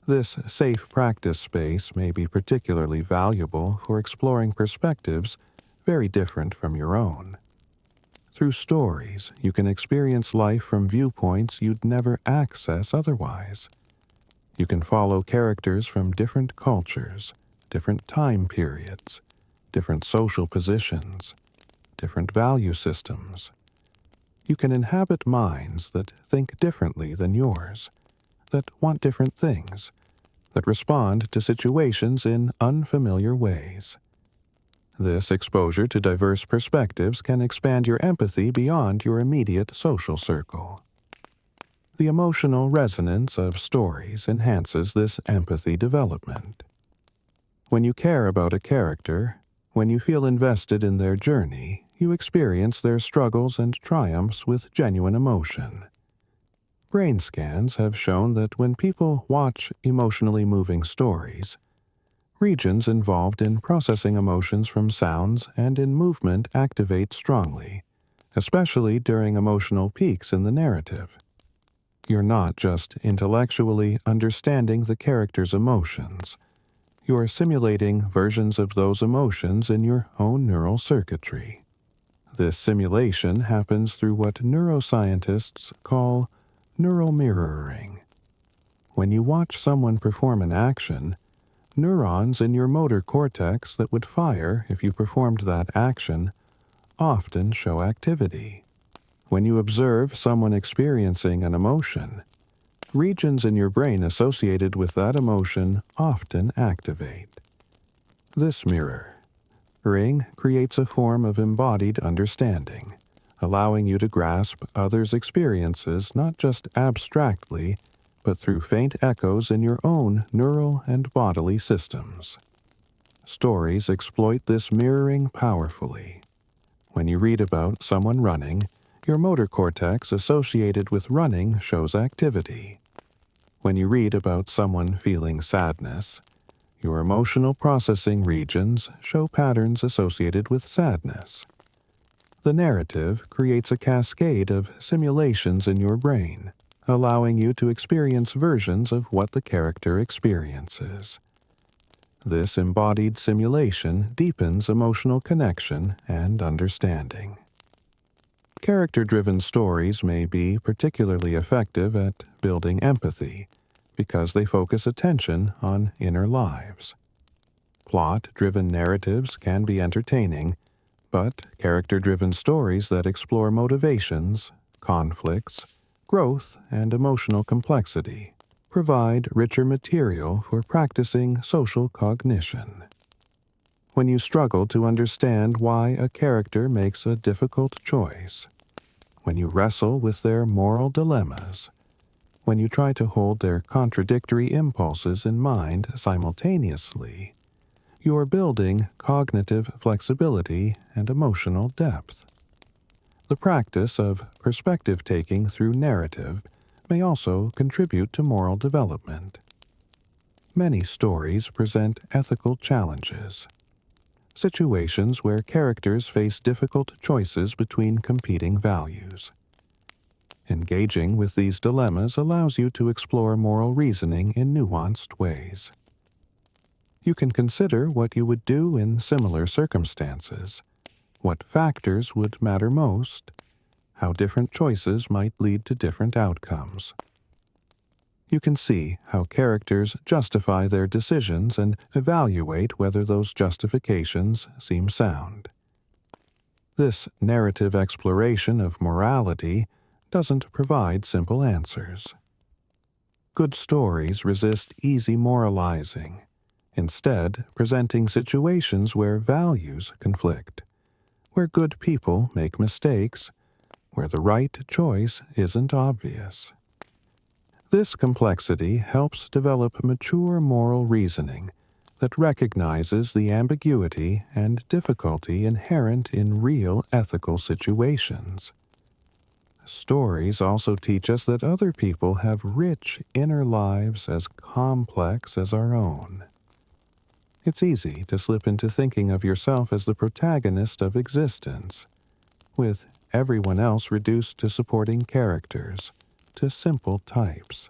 This safe practice space may be particularly valuable for exploring perspectives very different from your own. Through stories, you can experience life from viewpoints you'd never access otherwise. You can follow characters from different cultures, different time periods, different social positions, different value systems. You can inhabit minds that think differently than yours, that want different things, that respond to situations in unfamiliar ways. This exposure to diverse perspectives can expand your empathy beyond your immediate social circle. The emotional resonance of stories enhances this empathy development. When you care about a character, when you feel invested in their journey, you experience their struggles and triumphs with genuine emotion. Brain scans have shown that when people watch emotionally moving stories, regions involved in processing emotions from sounds and in movement activate strongly, especially during emotional peaks in the narrative. You're not just intellectually understanding the character's emotions. You're simulating versions of those emotions in your own neural circuitry. This simulation happens through what neuroscientists call neural mirroring. When you watch someone perform an action, neurons in your motor cortex that would fire if you performed that action often show activity. When you observe someone experiencing an emotion, regions in your brain associated with that emotion often activate. This mirroring creates a form of embodied understanding, allowing you to grasp others' experiences not just abstractly, but through faint echoes in your own neural and bodily systems. Stories exploit this mirroring powerfully. When you read about someone running, your motor cortex associated with running shows activity. When you read about someone feeling sadness, your emotional processing regions show patterns associated with sadness. The narrative creates a cascade of simulations in your brain, allowing you to experience versions of what the character experiences. This embodied simulation deepens emotional connection and understanding. Character-driven stories may be particularly effective at building empathy because they focus attention on inner lives. Plot-driven narratives can be entertaining, but character-driven stories that explore motivations, conflicts, growth, and emotional complexity provide richer material for practicing social cognition. When you struggle to understand why a character makes a difficult choice, when you wrestle with their moral dilemmas, when you try to hold their contradictory impulses in mind simultaneously, you are building cognitive flexibility and emotional depth. The practice of perspective-taking through narrative may also contribute to moral development. Many stories present ethical challenges, situations where characters face difficult choices between competing values. Engaging with these dilemmas allows you to explore moral reasoning in nuanced ways. You can consider what you would do in similar circumstances, what factors would matter most, how different choices might lead to different outcomes. You can see how characters justify their decisions and evaluate whether those justifications seem sound. This narrative exploration of morality doesn't provide simple answers. Good stories resist easy moralizing, instead presenting situations where values conflict, where good people make mistakes, where the right choice isn't obvious. This complexity helps develop mature moral reasoning that recognizes the ambiguity and difficulty inherent in real ethical situations. Stories also teach us that other people have rich inner lives as complex as our own. It's easy to slip into thinking of yourself as the protagonist of existence, with everyone else reduced to supporting characters, to simple types.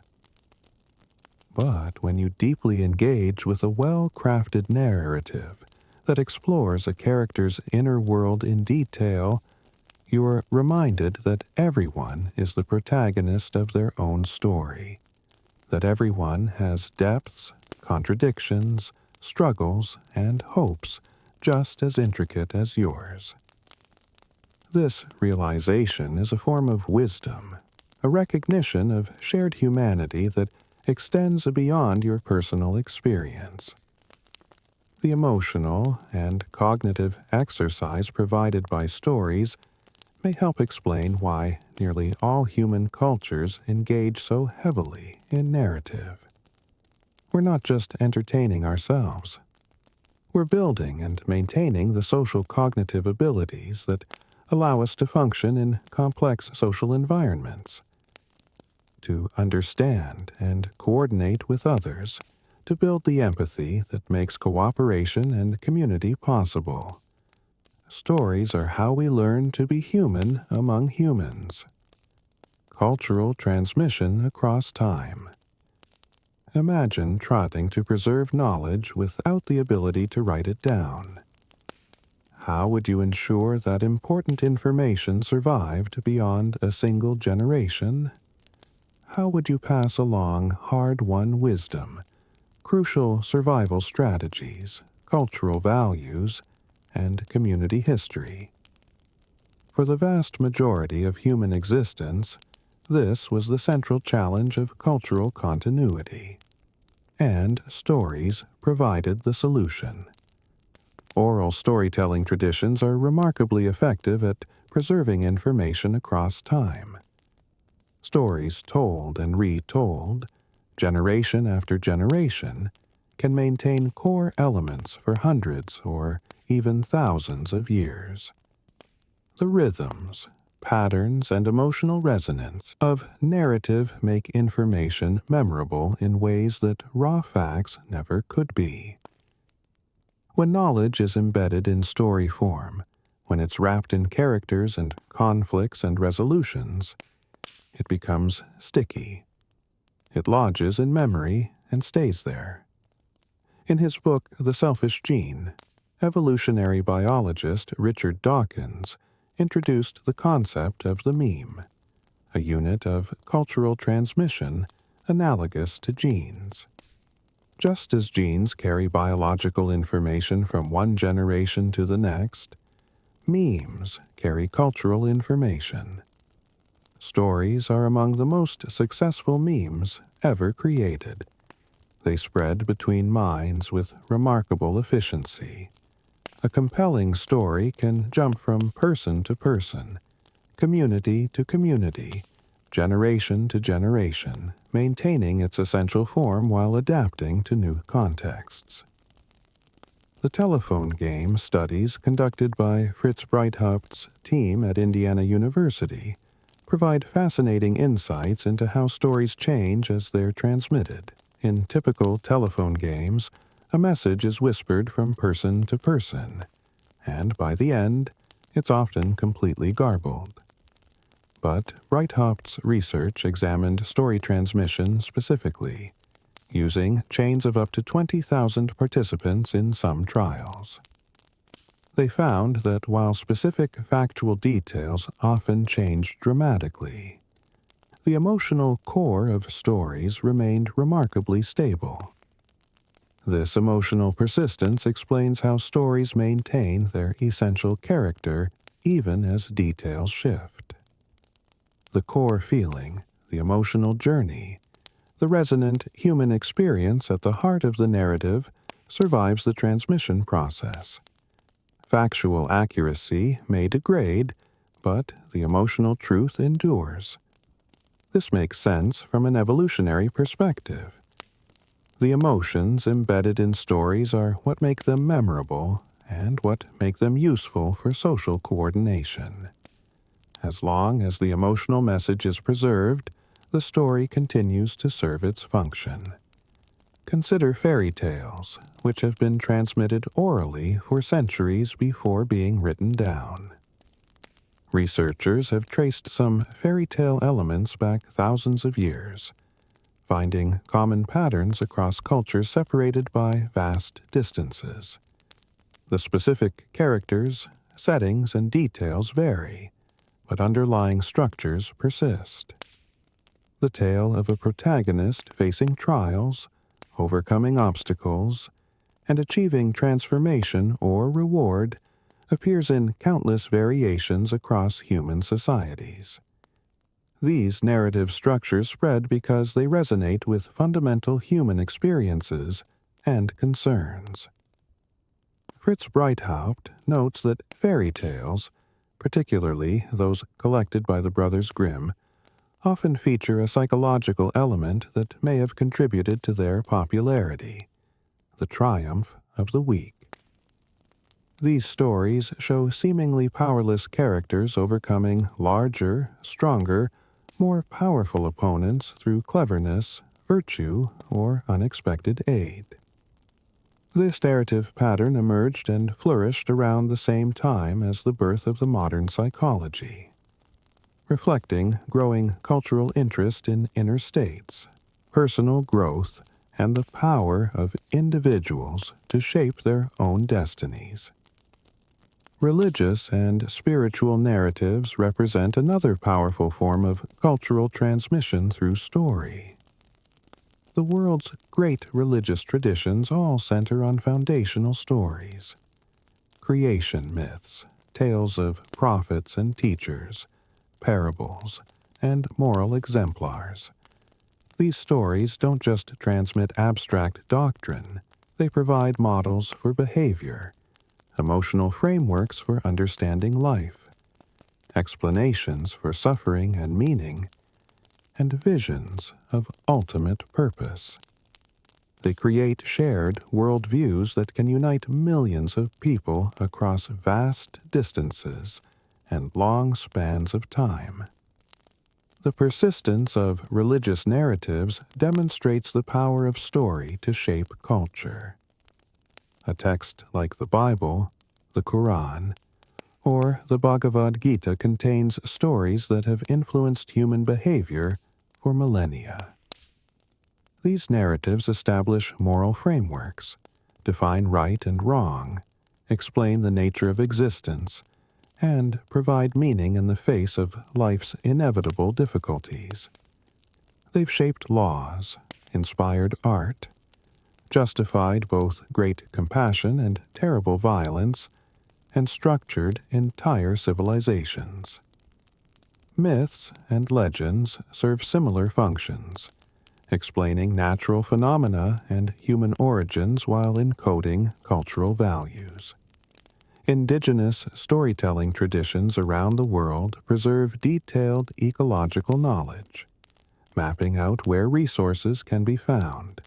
But when you deeply engage with a well-crafted narrative that explores a character's inner world in detail, you're reminded that everyone is the protagonist of their own story, that everyone has depths, contradictions, struggles, and hopes just as intricate as yours. This realization is a form of wisdom, a recognition of shared humanity that extends beyond your personal experience. The emotional and cognitive exercise provided by stories may help explain why nearly all human cultures engage so heavily in narrative. We're not just entertaining ourselves. We're building and maintaining the social cognitive abilities that allow us to function in complex social environments, to understand and coordinate with others, to build the empathy that makes cooperation and community possible. Stories are how we learn to be human among humans. Cultural transmission across time. Imagine trying to preserve knowledge without the ability to write it down. How would you ensure that important information survived beyond a single generation? How would you pass along hard-won wisdom, crucial survival strategies, cultural values, and community history? For the vast majority of human existence, this was the central challenge of cultural continuity. And stories provided the solution. Oral storytelling traditions are remarkably effective at preserving information across time. Stories told and retold, generation after generation, can maintain core elements for hundreds or even thousands of years. The rhythms, patterns, and emotional resonance of narrative make information memorable in ways that raw facts never could be. When knowledge is embedded in story form, when it's wrapped in characters and conflicts and resolutions, it becomes sticky. It lodges in memory and stays there. In his book, The Selfish Gene, evolutionary biologist Richard Dawkins introduced the concept of the meme, a unit of cultural transmission analogous to genes. Just as genes carry biological information from one generation to the next, memes carry cultural information. Stories are among the most successful memes ever created. They spread between minds with remarkable efficiency. A compelling story can jump from person to person, community to community, generation to generation, maintaining its essential form while adapting to new contexts. The telephone game studies conducted by Fritz Breithaupt's team at Indiana University provide fascinating insights into how stories change as they're transmitted. In typical telephone games, a message is whispered from person to person, and by the end, it's often completely garbled. But Breithaupt's research examined story transmission specifically, using chains of up to 20,000 participants in some trials. They found that while specific factual details often changed dramatically, the emotional core of stories remained remarkably stable. This emotional persistence explains how stories maintain their essential character even as details shift. The core feeling, the emotional journey, the resonant human experience at the heart of the narrative survives the transmission process. Factual accuracy may degrade, but the emotional truth endures. This makes sense from an evolutionary perspective. The emotions embedded in stories are what make them memorable and what make them useful for social coordination. As long as the emotional message is preserved, the story continues to serve its function. Consider fairy tales, which have been transmitted orally for centuries before being written down. Researchers have traced some fairy tale elements back thousands of years, finding common patterns across cultures separated by vast distances. The specific characters, settings, and details vary, but underlying structures persist. The tale of a protagonist facing trials, overcoming obstacles, and achieving transformation or reward appears in countless variations across human societies. These narrative structures spread because they resonate with fundamental human experiences and concerns. Fritz Breithaupt notes that fairy tales, particularly those collected by the Brothers Grimm, often feature a psychological element that may have contributed to their popularity: the triumph of the weak. These stories show seemingly powerless characters overcoming larger, stronger, more powerful opponents through cleverness, virtue, or unexpected aid. This narrative pattern emerged and flourished around the same time as the birth of the modern psychology, reflecting growing cultural interest in inner states, personal growth, and the power of individuals to shape their own destinies. Religious and spiritual narratives represent another powerful form of cultural transmission through story. The world's great religious traditions all center on foundational stories: creation myths, tales of prophets and teachers, parables, and moral exemplars. These stories don't just transmit abstract doctrine, they provide models for behavior, emotional frameworks for understanding life, explanations for suffering and meaning, and visions of ultimate purpose. They create shared worldviews that can unite millions of people across vast distances and long spans of time. The persistence of religious narratives demonstrates the power of story to shape culture. A text like the Bible, the Quran, or the Bhagavad Gita contains stories that have influenced human behavior for millennia. These narratives establish moral frameworks, define right and wrong, explain the nature of existence, and provide meaning in the face of life's inevitable difficulties. They've shaped laws, inspired art, justified both great compassion and terrible violence, and structured entire civilizations. Myths and legends serve similar functions, explaining natural phenomena and human origins while encoding cultural values. Indigenous storytelling traditions around the world preserve detailed ecological knowledge, mapping out where resources can be found,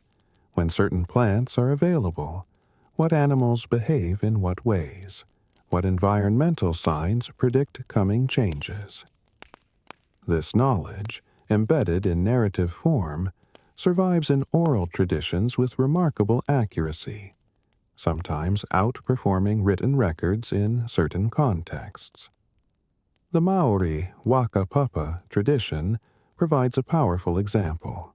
when certain plants are available, what animals behave in what ways, what environmental signs predict coming changes. This knowledge, embedded in narrative form, survives in oral traditions with remarkable accuracy, sometimes outperforming written records in certain contexts. The Maori Waka Papa tradition provides a powerful example.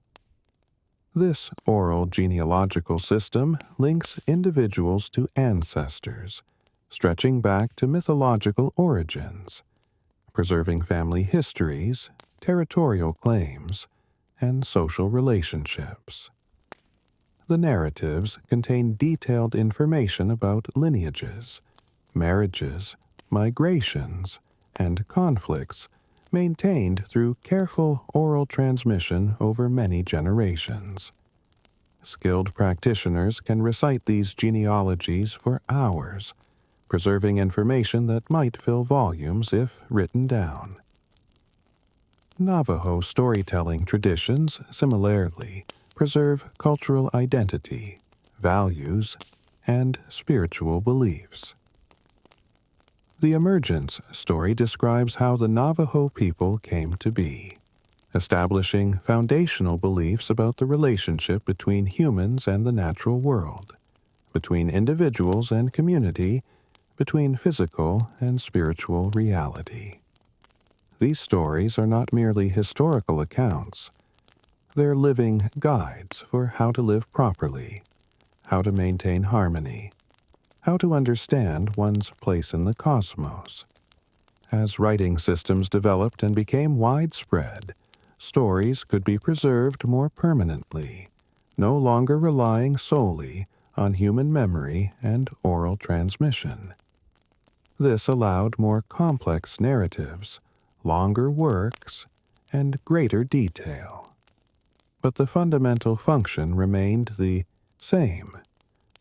This oral genealogical system links individuals to ancestors, stretching back to mythological origins, preserving family histories, territorial claims, and social relationships. The narratives contain detailed information about lineages, marriages, migrations, and conflicts maintained through careful oral transmission over many generations. Skilled practitioners can recite these genealogies for hours, preserving information that might fill volumes if written down. Navajo storytelling traditions, similarly, preserve cultural identity, values, and spiritual beliefs. The Emergence story describes how the Navajo people came to be, establishing foundational beliefs about the relationship between humans and the natural world, between individuals and community, between physical and spiritual reality. These stories are not merely historical accounts. They're living guides for how to live properly, how to maintain harmony, how to understand one's place in the cosmos, As writing systems developed and became widespread, stories could be preserved more permanently, no longer relying solely on human memory and oral transmission. This allowed more complex narratives, longer works, and greater detail. But the fundamental function remained the same.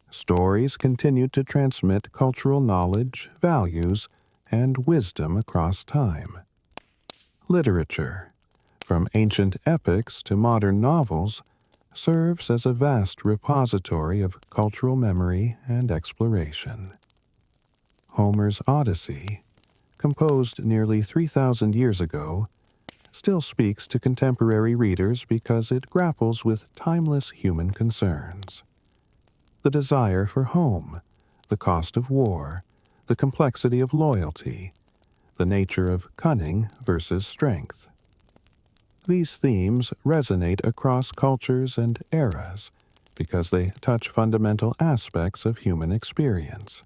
Stories continued to transmit cultural knowledge, values, and wisdom across time. Literature, from ancient epics to modern novels, serves as a vast repository of cultural memory and exploration. Homer's Odyssey, composed nearly 3,000 years ago, still speaks to contemporary readers because it grapples with timeless human concerns. The desire for home, the cost of war, the complexity of loyalty, the nature of cunning versus strength. These themes resonate across cultures and eras because they touch fundamental aspects of human experience.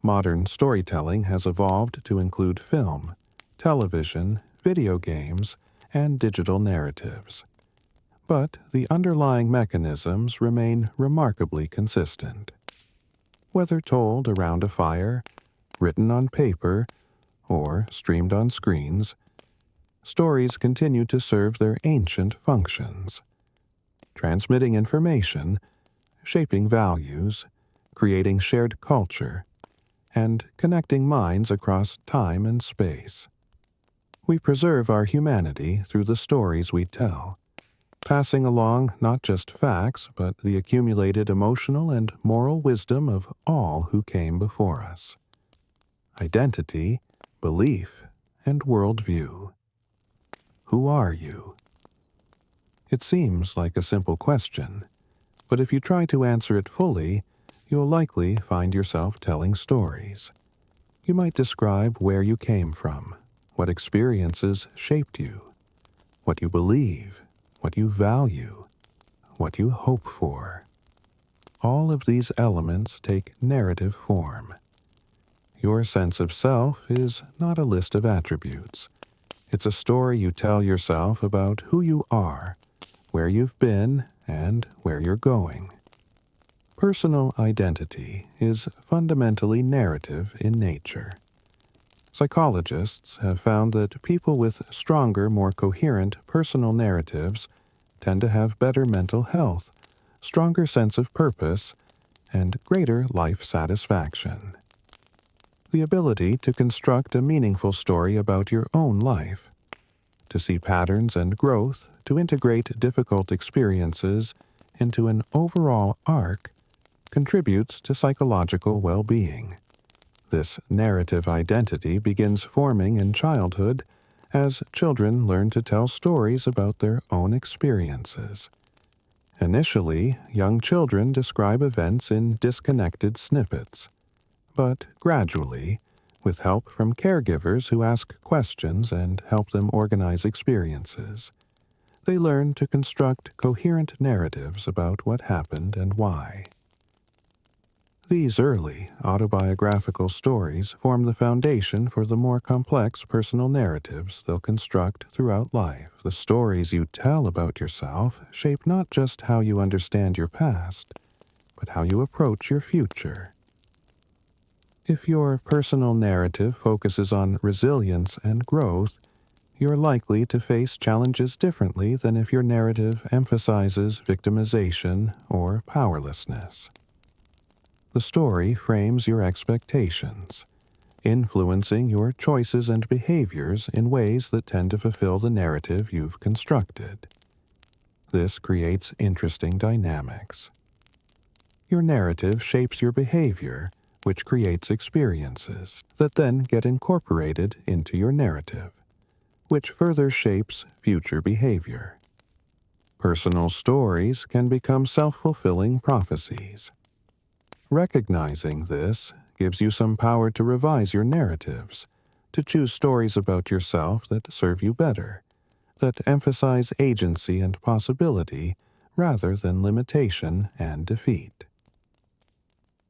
Modern storytelling has evolved to include film, television, video games, and digital narratives. But the underlying mechanisms remain remarkably consistent. Whether told around a fire, written on paper, or streamed on screens, stories continue to serve their ancient functions, transmitting information, shaping values, creating shared culture, and connecting minds across time and space. We preserve our humanity through the stories we tell, passing along not just facts, but the accumulated emotional and moral wisdom of all who came before us. Identity, belief, and worldview. Who are you? It seems like a simple question, but if you try to answer it fully, you'll likely find yourself telling stories. You might describe where you came from, what experiences shaped you, what you believe, what you value, what you hope for. All of these elements take narrative form. Your sense of self is not a list of attributes. It's a story you tell yourself about who you are, where you've been, and where you're going. Personal identity is fundamentally narrative in nature. Psychologists have found that people with stronger, more coherent personal narratives tend to have better mental health, stronger sense of purpose, and greater life satisfaction. The ability to construct a meaningful story about your own life, to see patterns and growth, to integrate difficult experiences into an overall arc, contributes to psychological well-being. This narrative identity begins forming in childhood as children learn to tell stories about their own experiences. Initially, young children describe events in disconnected snippets, but gradually, with help from caregivers who ask questions and help them organize experiences, they learn to construct coherent narratives about what happened and why. These early autobiographical stories form the foundation for the more complex personal narratives they'll construct throughout life. The stories you tell about yourself shape not just how you understand your past, but how you approach your future. If your personal narrative focuses on resilience and growth, you're likely to face challenges differently than if your narrative emphasizes victimization or powerlessness. The story frames your expectations, influencing your choices and behaviors in ways that tend to fulfill the narrative you've constructed. This creates interesting dynamics. Your narrative shapes your behavior, which creates experiences that then get incorporated into your narrative, which further shapes future behavior. Personal stories can become self-fulfilling prophecies. Recognizing this gives you some power to revise your narratives, to choose stories about yourself that serve you better, that emphasize agency and possibility rather than limitation and defeat.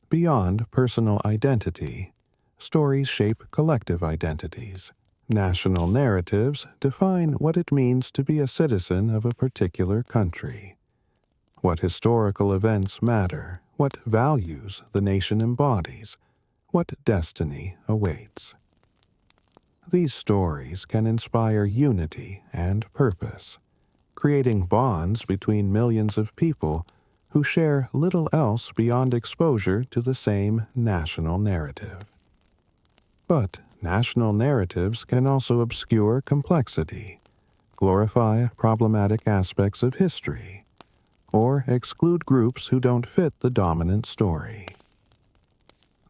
Beyond personal identity, stories shape collective identities. National narratives define what it means to be a citizen of a particular country, what historical events matter, what values the nation embodies, what destiny awaits. These stories can inspire unity and purpose, creating bonds between millions of people who share little else beyond exposure to the same national narrative. But national narratives can also obscure complexity, glorify problematic aspects of history, or exclude groups who don't fit the dominant story.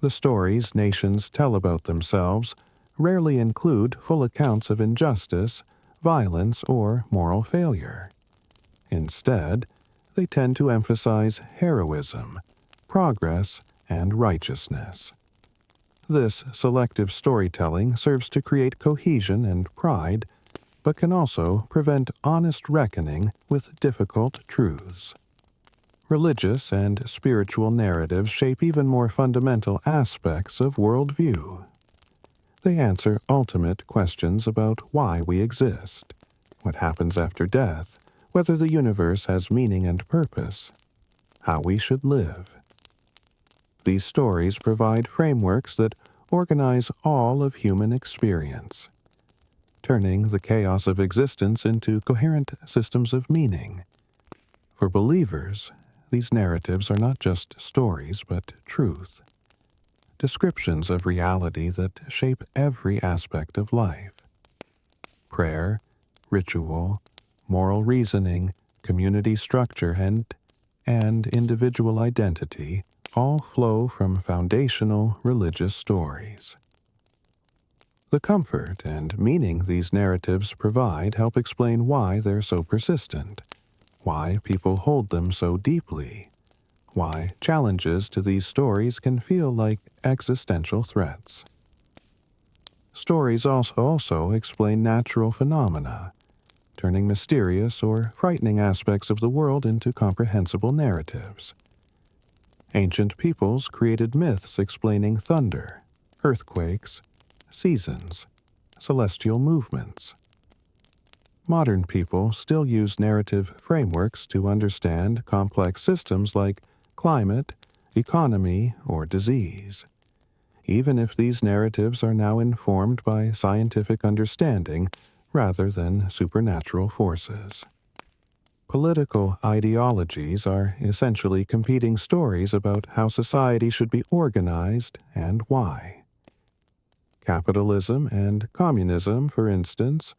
The stories nations tell about themselves rarely include full accounts of injustice, violence, or moral failure. Instead, they tend to emphasize heroism, progress, and righteousness. This selective storytelling serves to create cohesion and pride, but can also prevent honest reckoning with difficult truths. Religious and spiritual narratives shape even more fundamental aspects of worldview. They answer ultimate questions about why we exist, what happens after death, whether the universe has meaning and purpose, how we should live. These stories provide frameworks that organize all of human experience, turning the chaos of existence into coherent systems of meaning. For believers, these narratives are not just stories but truth, descriptions of reality that shape every aspect of life. Prayer, ritual, moral reasoning, community structure, and individual identity all flow from foundational religious stories. The comfort and meaning these narratives provide help explain why they're so persistent, why people hold them so deeply, why challenges to these stories can feel like existential threats. Stories also explain natural phenomena, turning mysterious or frightening aspects of the world into comprehensible narratives. Ancient peoples created myths explaining thunder, earthquakes, seasons, celestial movements. Modern people still use narrative frameworks to understand complex systems like climate, economy, or disease, even if these narratives are now informed by scientific understanding rather than supernatural forces. Political ideologies are essentially competing stories about how society should be organized and why. Capitalism and communism, for instance,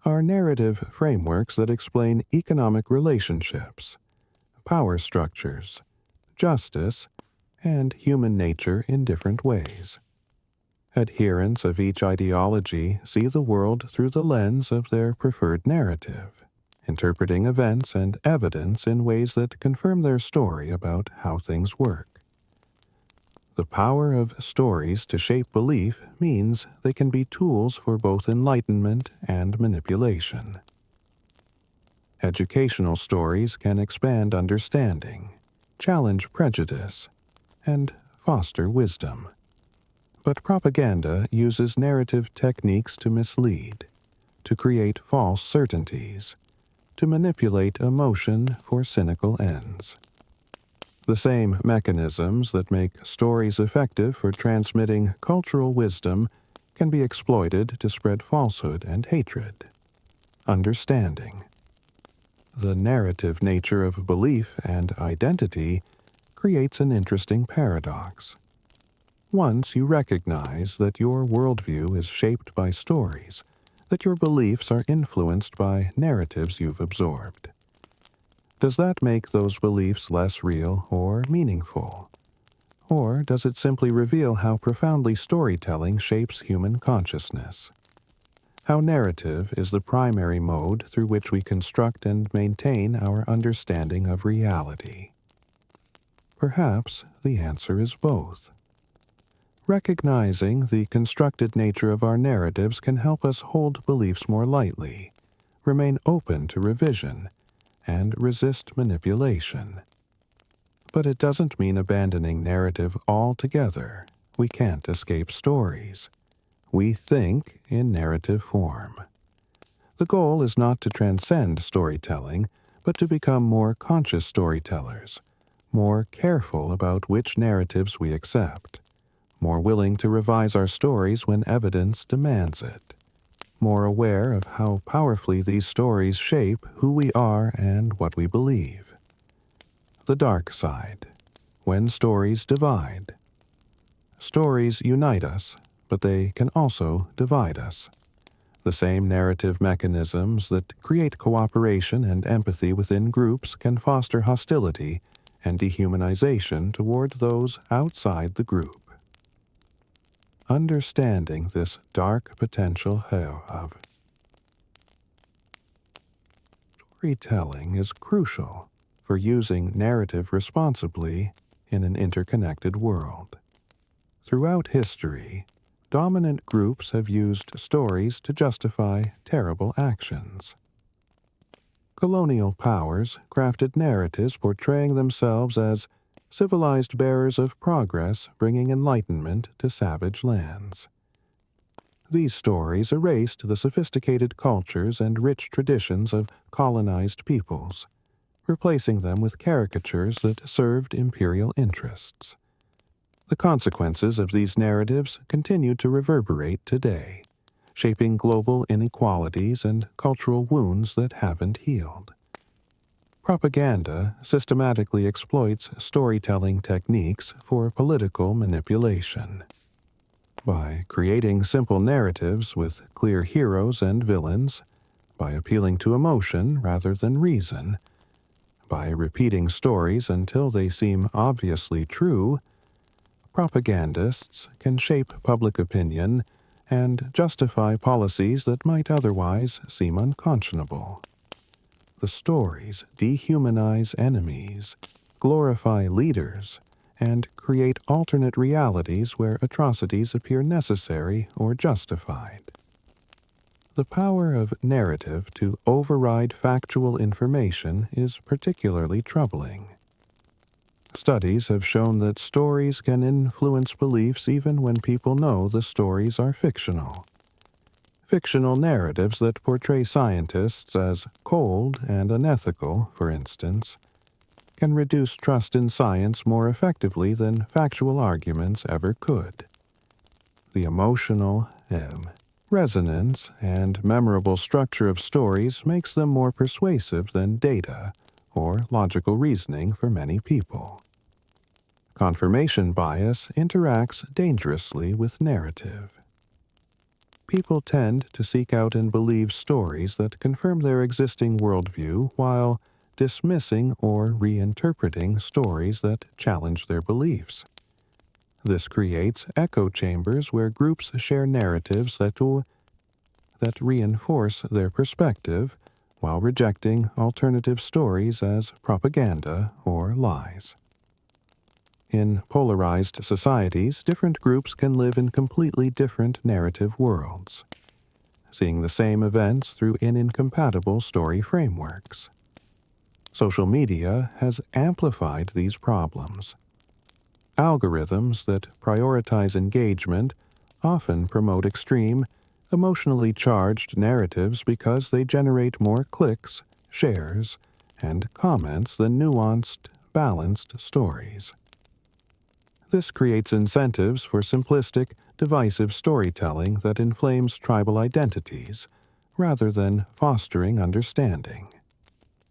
are narrative frameworks that explain economic relationships, power structures, justice, and human nature in different ways. Adherents of each ideology see the world through the lens of their preferred narrative, interpreting events and evidence in ways that confirm their story about how things work. The power of stories to shape belief means they can be tools for both enlightenment and manipulation. Educational stories can expand understanding, challenge prejudice, and foster wisdom. But propaganda uses narrative techniques to mislead, to create false certainties, to manipulate emotion for cynical ends. The same mechanisms that make stories effective for transmitting cultural wisdom can be exploited to spread falsehood and hatred. Understanding the narrative nature of belief and identity creates an interesting paradox. Once you recognize that your worldview is shaped by stories, that your beliefs are influenced by narratives you've absorbed, does that make those beliefs less real or meaningful? Or does it simply reveal how profoundly storytelling shapes human consciousness? How narrative is the primary mode through which we construct and maintain our understanding of reality? Perhaps the answer is both. Recognizing the constructed nature of our narratives can help us hold beliefs more lightly, remain open to revision, and resist manipulation. But it doesn't mean abandoning narrative altogether. We can't escape stories. We think in narrative form. The goal is not to transcend storytelling, but to become more conscious storytellers, more careful about which narratives we accept, more willing to revise our stories when evidence demands it, more aware of how powerfully these stories shape who we are and what we believe. The dark side. When stories divide. Stories unite us, but they can also divide us. The same narrative mechanisms that create cooperation and empathy within groups can foster hostility and dehumanization toward those outside the group. Understanding this dark potential of storytelling is crucial for using narrative responsibly in an interconnected world. Throughout history, dominant groups have used stories to justify terrible actions. Colonial powers crafted narratives portraying themselves as civilized bearers of progress bringing enlightenment to savage lands. These stories erased the sophisticated cultures and rich traditions of colonized peoples, replacing them with caricatures that served imperial interests. The consequences of these narratives continue to reverberate today, shaping global inequalities and cultural wounds that haven't healed. Propaganda systematically exploits storytelling techniques for political manipulation. By creating simple narratives with clear heroes and villains, by appealing to emotion rather than reason, by repeating stories until they seem obviously true, propagandists can shape public opinion and justify policies that might otherwise seem unconscionable. The stories dehumanize enemies, glorify leaders, and create alternate realities where atrocities appear necessary or justified. The power of narrative to override factual information is particularly troubling. Studies have shown that stories can influence beliefs even when people know the stories are fictional. Fictional narratives that portray scientists as cold and unethical, for instance, can reduce trust in science more effectively than factual arguments ever could. The emotional resonance and memorable structure of stories makes them more persuasive than data or logical reasoning for many people. Confirmation bias interacts dangerously with narrative. People tend to seek out and believe stories that confirm their existing worldview while dismissing or reinterpreting stories that challenge their beliefs. This creates echo chambers where groups share narratives that reinforce their perspective while rejecting alternative stories as propaganda or lies. In polarized societies, different groups can live in completely different narrative worlds, seeing the same events through incompatible story frameworks. Social media has amplified these problems. Algorithms that prioritize engagement often promote extreme, emotionally charged narratives because they generate more clicks, shares, and comments than nuanced, balanced stories. This creates incentives for simplistic, divisive storytelling that inflames tribal identities, rather than fostering understanding.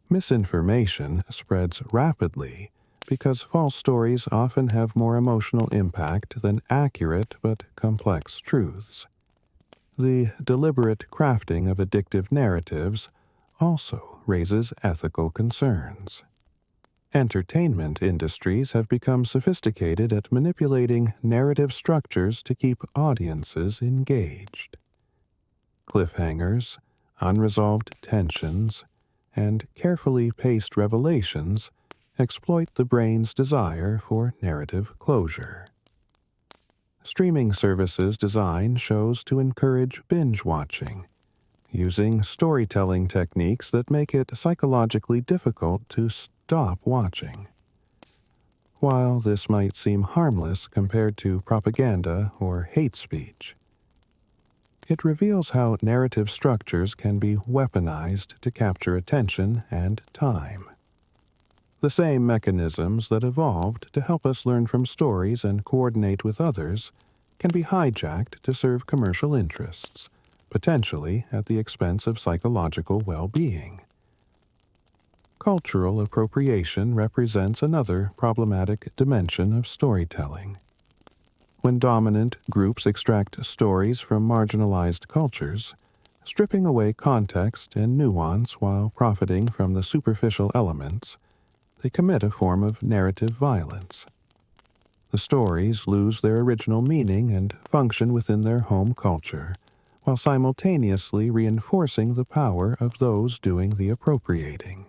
Misinformation spreads rapidly because false stories often have more emotional impact than accurate but complex truths. The deliberate crafting of addictive narratives also raises ethical concerns. Entertainment industries have become sophisticated at manipulating narrative structures to keep audiences engaged. Cliffhangers, unresolved tensions, and carefully paced revelations exploit the brain's desire for narrative closure. Streaming services design shows to encourage binge watching, using storytelling techniques that make it psychologically difficult to stop watching. While this might seem harmless compared to propaganda or hate speech, it reveals how narrative structures can be weaponized to capture attention and time. The same mechanisms that evolved to help us learn from stories and coordinate with others can be hijacked to serve commercial interests, potentially at the expense of psychological well-being. Cultural appropriation represents another problematic dimension of storytelling. When dominant groups extract stories from marginalized cultures, stripping away context and nuance while profiting from the superficial elements, they commit a form of narrative violence. The stories lose their original meaning and function within their home culture, while simultaneously reinforcing the power of those doing the appropriating.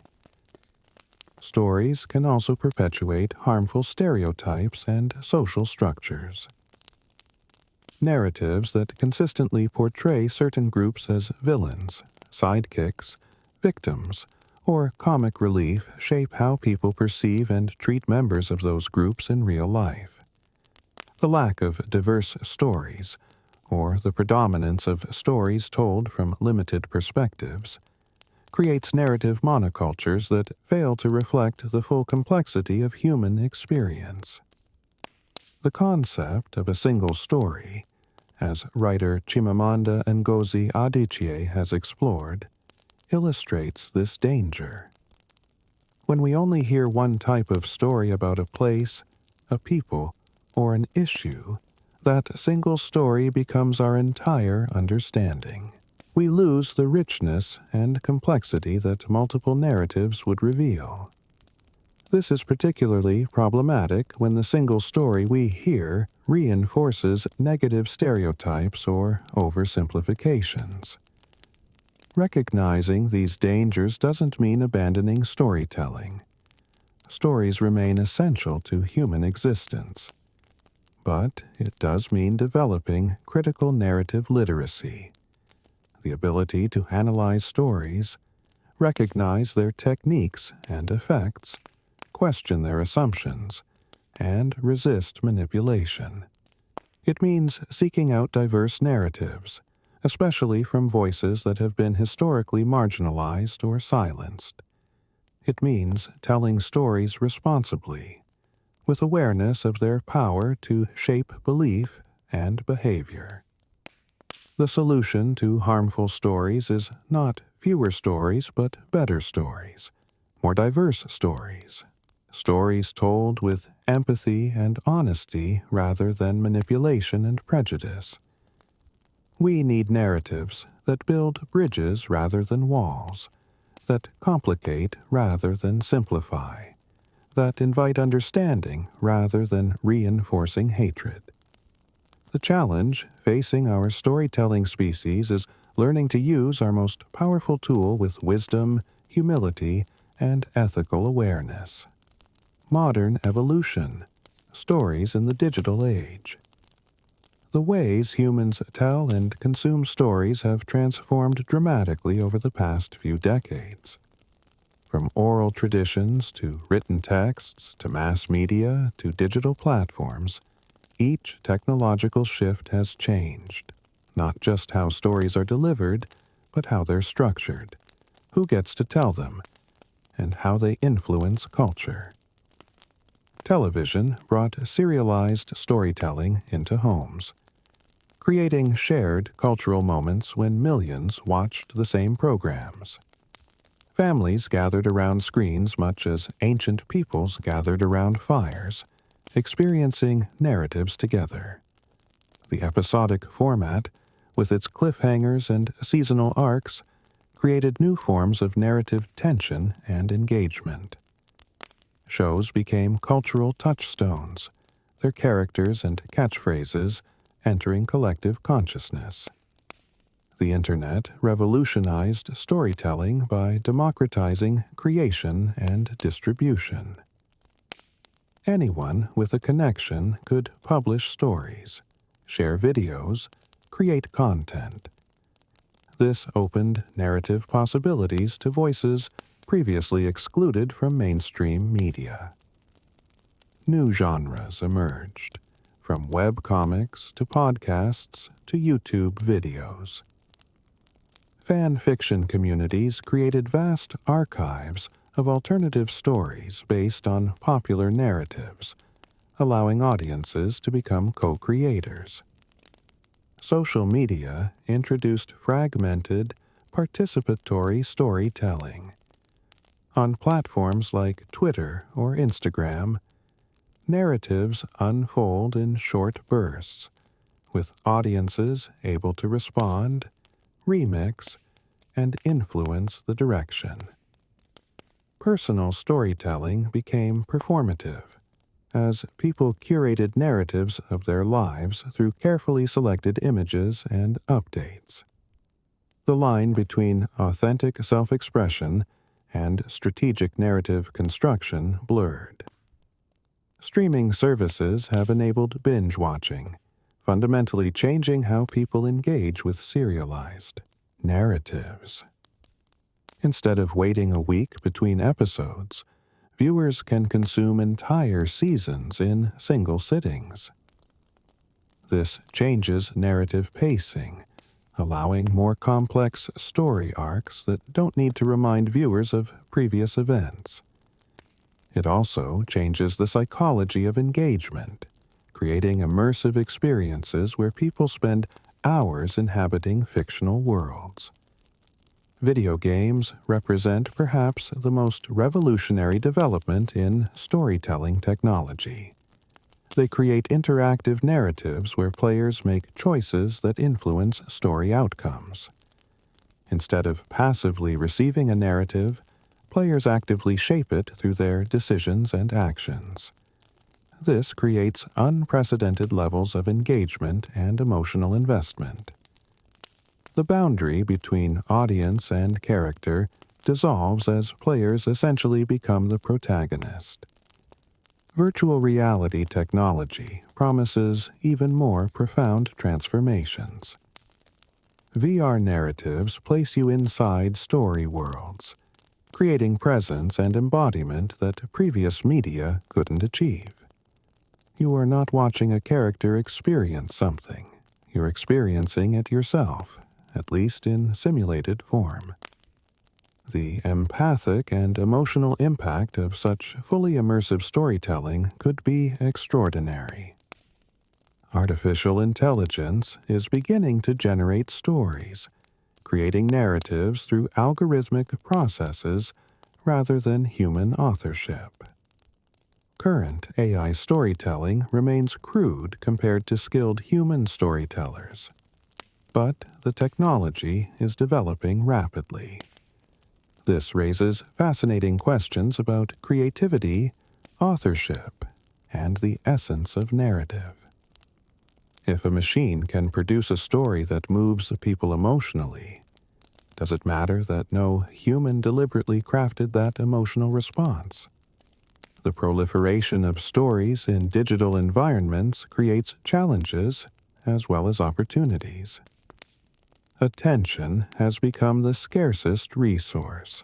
Stories can also perpetuate harmful stereotypes and social structures. Narratives that consistently portray certain groups as villains, sidekicks, victims, or comic relief shape how people perceive and treat members of those groups in real life. The lack of diverse stories, or the predominance of stories told from limited perspectives, creates narrative monocultures that fail to reflect the full complexity of human experience. The concept of a single story, as writer Chimamanda Ngozi Adichie has explored, illustrates this danger. When we only hear one type of story about a place, a people, or an issue, that single story becomes our entire understanding. We lose the richness and complexity that multiple narratives would reveal. This is particularly problematic when the single story we hear reinforces negative stereotypes or oversimplifications. Recognizing these dangers doesn't mean abandoning storytelling. Stories remain essential to human existence. But it does mean developing critical narrative literacy, the ability to analyze stories, recognize their techniques and effects, question their assumptions, and resist manipulation. It means seeking out diverse narratives, especially from voices that have been historically marginalized or silenced. It means telling stories responsibly, with awareness of their power to shape belief and behavior. The solution to harmful stories is not fewer stories, but better stories, more diverse stories, stories told with empathy and honesty rather than manipulation and prejudice. We need narratives that build bridges rather than walls, that complicate rather than simplify, that invite understanding rather than reinforcing hatred. The challenge facing our storytelling species is learning to use our most powerful tool with wisdom, humility, and ethical awareness. Modern evolution, stories in the digital age. The ways humans tell and consume stories have transformed dramatically over the past few decades. From oral traditions to written texts to mass media to digital platforms, each technological shift has changed, not just how stories are delivered, but how they're structured, who gets to tell them, and how they influence culture. Television brought serialized storytelling into homes, creating shared cultural moments when millions watched the same programs. Families gathered around screens much as ancient peoples gathered around fires, experiencing narratives together. The episodic format, with its cliffhangers and seasonal arcs, created new forms of narrative tension and engagement. Shows became cultural touchstones, their characters and catchphrases entering collective consciousness. The Internet revolutionized storytelling by democratizing creation and distribution. Anyone with a connection could publish stories, share videos, create content. This opened narrative possibilities to voices previously excluded from mainstream media. new genres emerged, from web comics to podcasts to YouTube videos. Fan fiction communities created vast archives of alternative stories based on popular narratives, allowing audiences to become co-creators. Social media introduced fragmented, participatory storytelling. On platforms like Twitter or Instagram, narratives unfold in short bursts, with audiences able to respond, remix, and influence the direction. Personal storytelling became performative, as people curated narratives of their lives through carefully selected images and updates. The line between authentic self-expression and strategic narrative construction blurred. Streaming services have enabled binge watching, fundamentally changing how people engage with serialized narratives. Instead of waiting a week between episodes, viewers can consume entire seasons in single sittings. This changes narrative pacing, allowing more complex story arcs that don't need to remind viewers of previous events. It also changes the psychology of engagement, creating immersive experiences where people spend hours inhabiting fictional worlds. Video games represent perhaps the most revolutionary development in storytelling technology. They create interactive narratives where players make choices that influence story outcomes. Instead of passively receiving a narrative, players actively shape it through their decisions and actions. This creates unprecedented levels of engagement and emotional investment. The boundary between audience and character dissolves as players essentially become the protagonist. Virtual reality technology promises even more profound transformations. VR narratives place you inside story worlds, creating presence and embodiment that previous media couldn't achieve. You are not watching a character experience something. You're experiencing it yourself, at least in simulated form. The empathic and emotional impact of such fully immersive storytelling could be extraordinary. Artificial intelligence is beginning to generate stories, creating narratives through algorithmic processes rather than human authorship. Current AI storytelling remains crude compared to skilled human storytellers, but the technology is developing rapidly. This raises fascinating questions about creativity, authorship, and the essence of narrative. If a machine can produce a story that moves people emotionally, does it matter that no human deliberately crafted that emotional response? The proliferation of stories in digital environments creates challenges as well as opportunities. Attention has become the scarcest resource.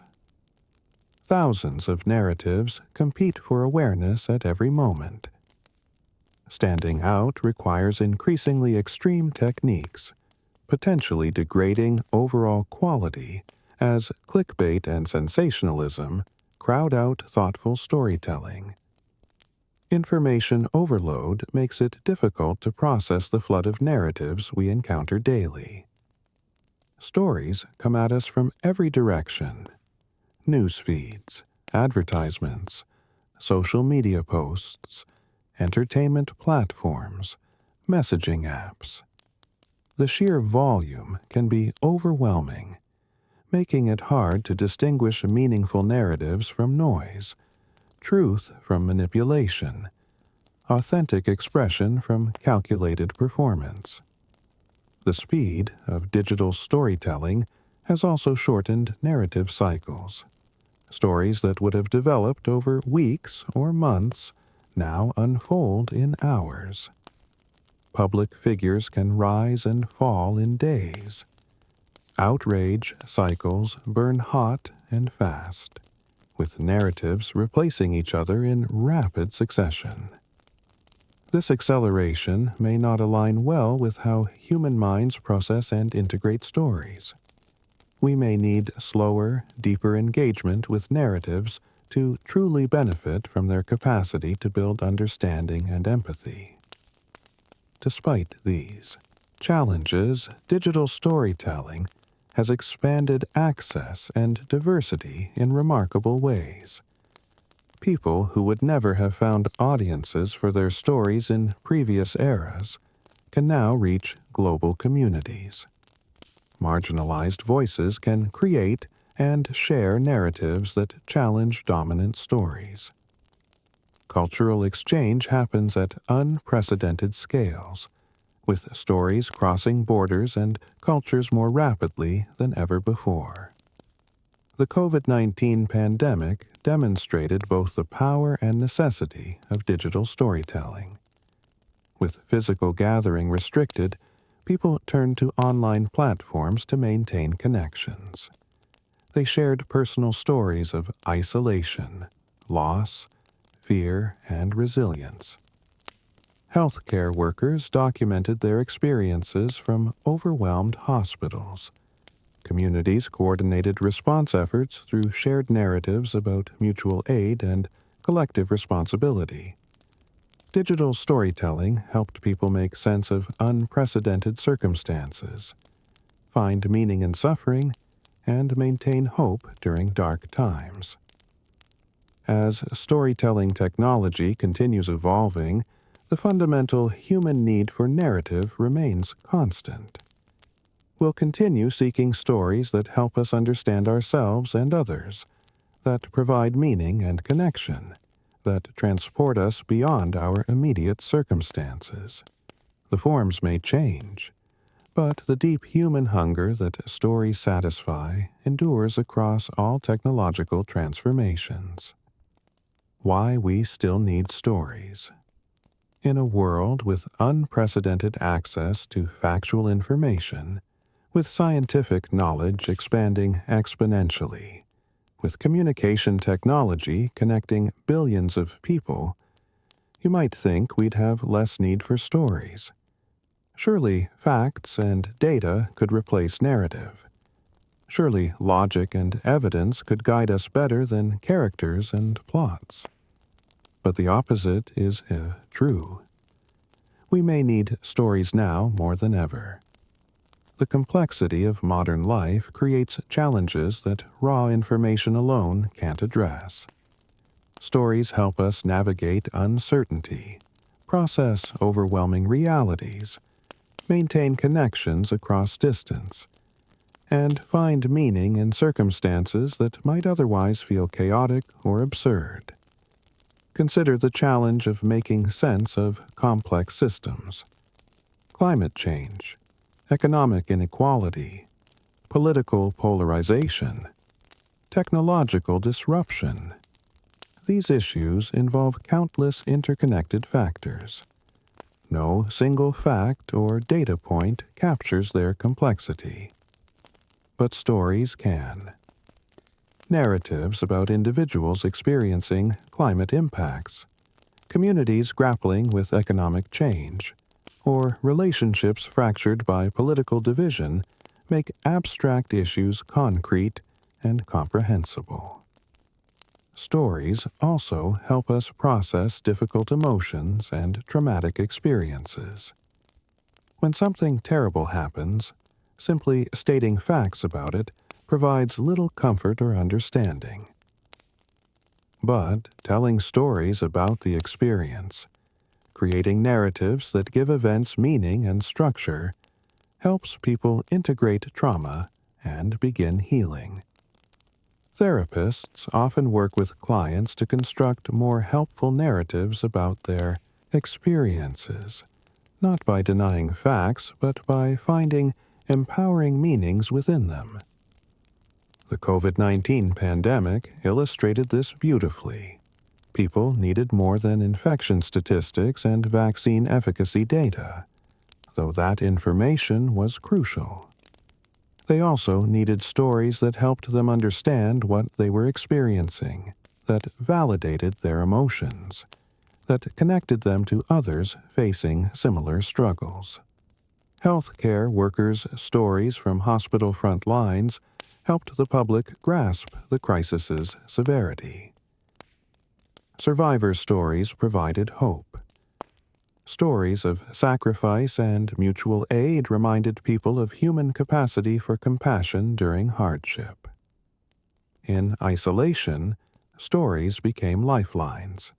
Thousands of narratives compete for awareness at every moment. Standing out requires increasingly extreme techniques, potentially degrading overall quality as clickbait and sensationalism crowd out thoughtful storytelling. Information overload makes it difficult to process the flood of narratives we encounter daily. Stories come at us from every direction: news feeds, advertisements, social media posts, entertainment platforms, messaging apps. The sheer volume can be overwhelming, making it hard to distinguish meaningful narratives from noise, truth from manipulation, authentic expression from calculated performance. The speed of digital storytelling has also shortened narrative cycles. Stories that would have developed over weeks or months now unfold in hours. Public figures can rise and fall in days. Outrage cycles burn hot and fast. with narratives replacing each other in rapid succession. This acceleration may not align well with how human minds process and integrate stories. We may need slower, deeper engagement with narratives to truly benefit from their capacity to build understanding and empathy. Despite these challenges, digital storytelling has expanded access and diversity in remarkable ways. People who would never have found audiences for their stories in previous eras can now reach global communities. Marginalized voices can create and share narratives that challenge dominant stories. Cultural exchange happens at unprecedented scales, with stories crossing borders and cultures more rapidly than ever before. The COVID-19 pandemic demonstrated both the power and necessity of digital storytelling. With physical gathering restricted, people turned to online platforms to maintain connections. They shared personal stories of isolation, loss, fear, and resilience. Healthcare workers documented their experiences from overwhelmed hospitals. Communities coordinated response efforts through shared narratives about mutual aid and collective responsibility. Digital storytelling helped people make sense of unprecedented circumstances, find meaning in suffering, and maintain hope during dark times. As storytelling technology continues evolving, the fundamental human need for narrative remains constant. We'll continue seeking stories that help us understand ourselves and others, that provide meaning and connection, that transport us beyond our immediate circumstances. The forms may change, but the deep human hunger that stories satisfy endures across all technological transformations. Why we still need stories. In a world with unprecedented access to factual information, with scientific knowledge expanding exponentially, with communication technology connecting billions of people, you might think we'd have less need for stories. Surely facts and data could replace narrative. Surely logic and evidence could guide us better than characters and plots. But the opposite is true. We may need stories now more than ever. The complexity of modern life creates challenges that raw information alone can't address. Stories help us navigate uncertainty, process overwhelming realities, maintain connections across distance, and find meaning in circumstances that might otherwise feel chaotic or absurd. Consider the challenge of making sense of complex systems. Climate change, economic inequality, political polarization, technological disruption. These issues involve countless interconnected factors. No single fact or data point captures their complexity. But stories can. Narratives about individuals experiencing climate impacts, communities grappling with economic change, or relationships fractured by political division make abstract issues concrete and comprehensible. Stories also help us process difficult emotions and traumatic experiences. When something terrible happens, simply stating facts about it provides little comfort or understanding. But telling stories about the experience, creating narratives that give events meaning and structure, helps people integrate trauma and begin healing. Therapists often work with clients to construct more helpful narratives about their experiences, not by denying facts, but by finding empowering meanings within them. The COVID-19 pandemic illustrated this beautifully. People needed more than infection statistics and vaccine efficacy data, though that information was crucial. They also needed stories that helped them understand what they were experiencing, that validated their emotions, that connected them to others facing similar struggles. Healthcare workers' stories from hospital front lines helped the public grasp the crisis's severity. Survivor stories provided hope. Stories of sacrifice and mutual aid reminded people of human capacity for compassion during hardship. In isolation, stories became lifelines.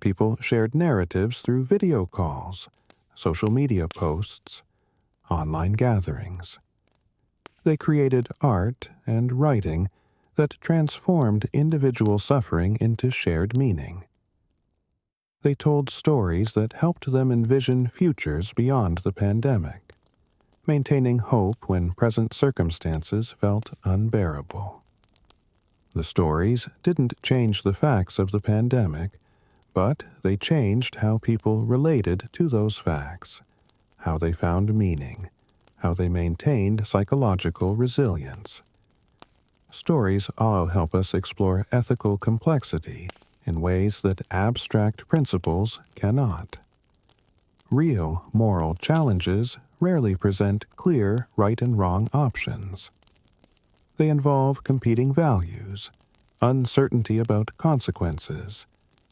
People shared narratives through video calls, social media posts, online gatherings. They created art and writing that transformed individual suffering into shared meaning. They told stories that helped them envision futures beyond the pandemic, maintaining hope when present circumstances felt unbearable. The stories didn't change the facts of the pandemic, but they changed how people related to those facts, how they found meaning, how they maintained psychological resilience. Stories all help us explore ethical complexity in ways that abstract principles cannot. Real moral challenges rarely present clear right and wrong options. They involve competing values, uncertainty about consequences,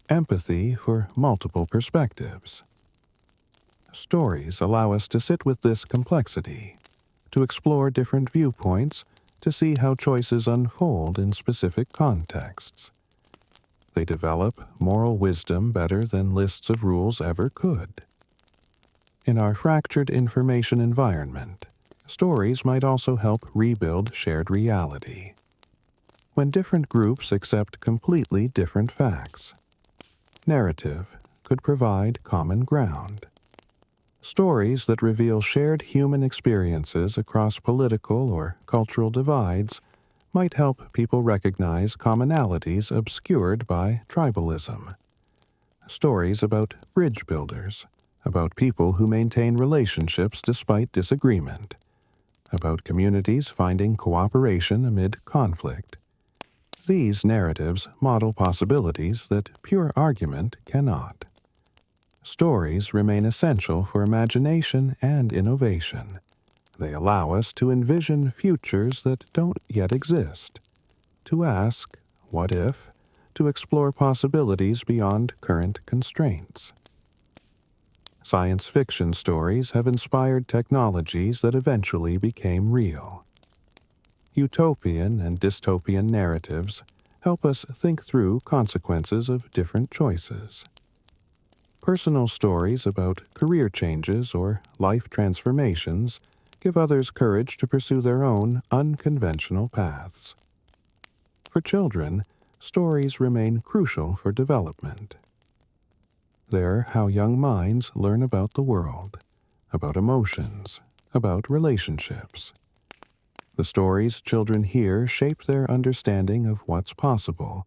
empathy for multiple perspectives. Stories allow us to sit with this complexity, to explore different viewpoints, to see how choices unfold in specific contexts. They develop moral wisdom better than lists of rules ever could. In our fractured information environment, stories might also help rebuild shared reality. When different groups accept completely different facts, narrative could provide common ground. Stories that reveal shared human experiences across political or cultural divides might help people recognize commonalities obscured by tribalism. Stories about bridge builders, about people who maintain relationships despite disagreement, about communities finding cooperation amid conflict. These narratives model possibilities that pure argument cannot. Stories remain essential for imagination and innovation. They allow us to envision futures that don't yet exist, to ask, what if, to explore possibilities beyond current constraints. Science fiction stories have inspired technologies that eventually became real. Utopian and dystopian narratives help us think through consequences of different choices. Personal stories about career changes or life transformations give others courage to pursue their own unconventional paths. For children, stories remain crucial for development. They're how young minds learn about the world, about emotions, about relationships. The stories children hear shape their understanding of what's possible,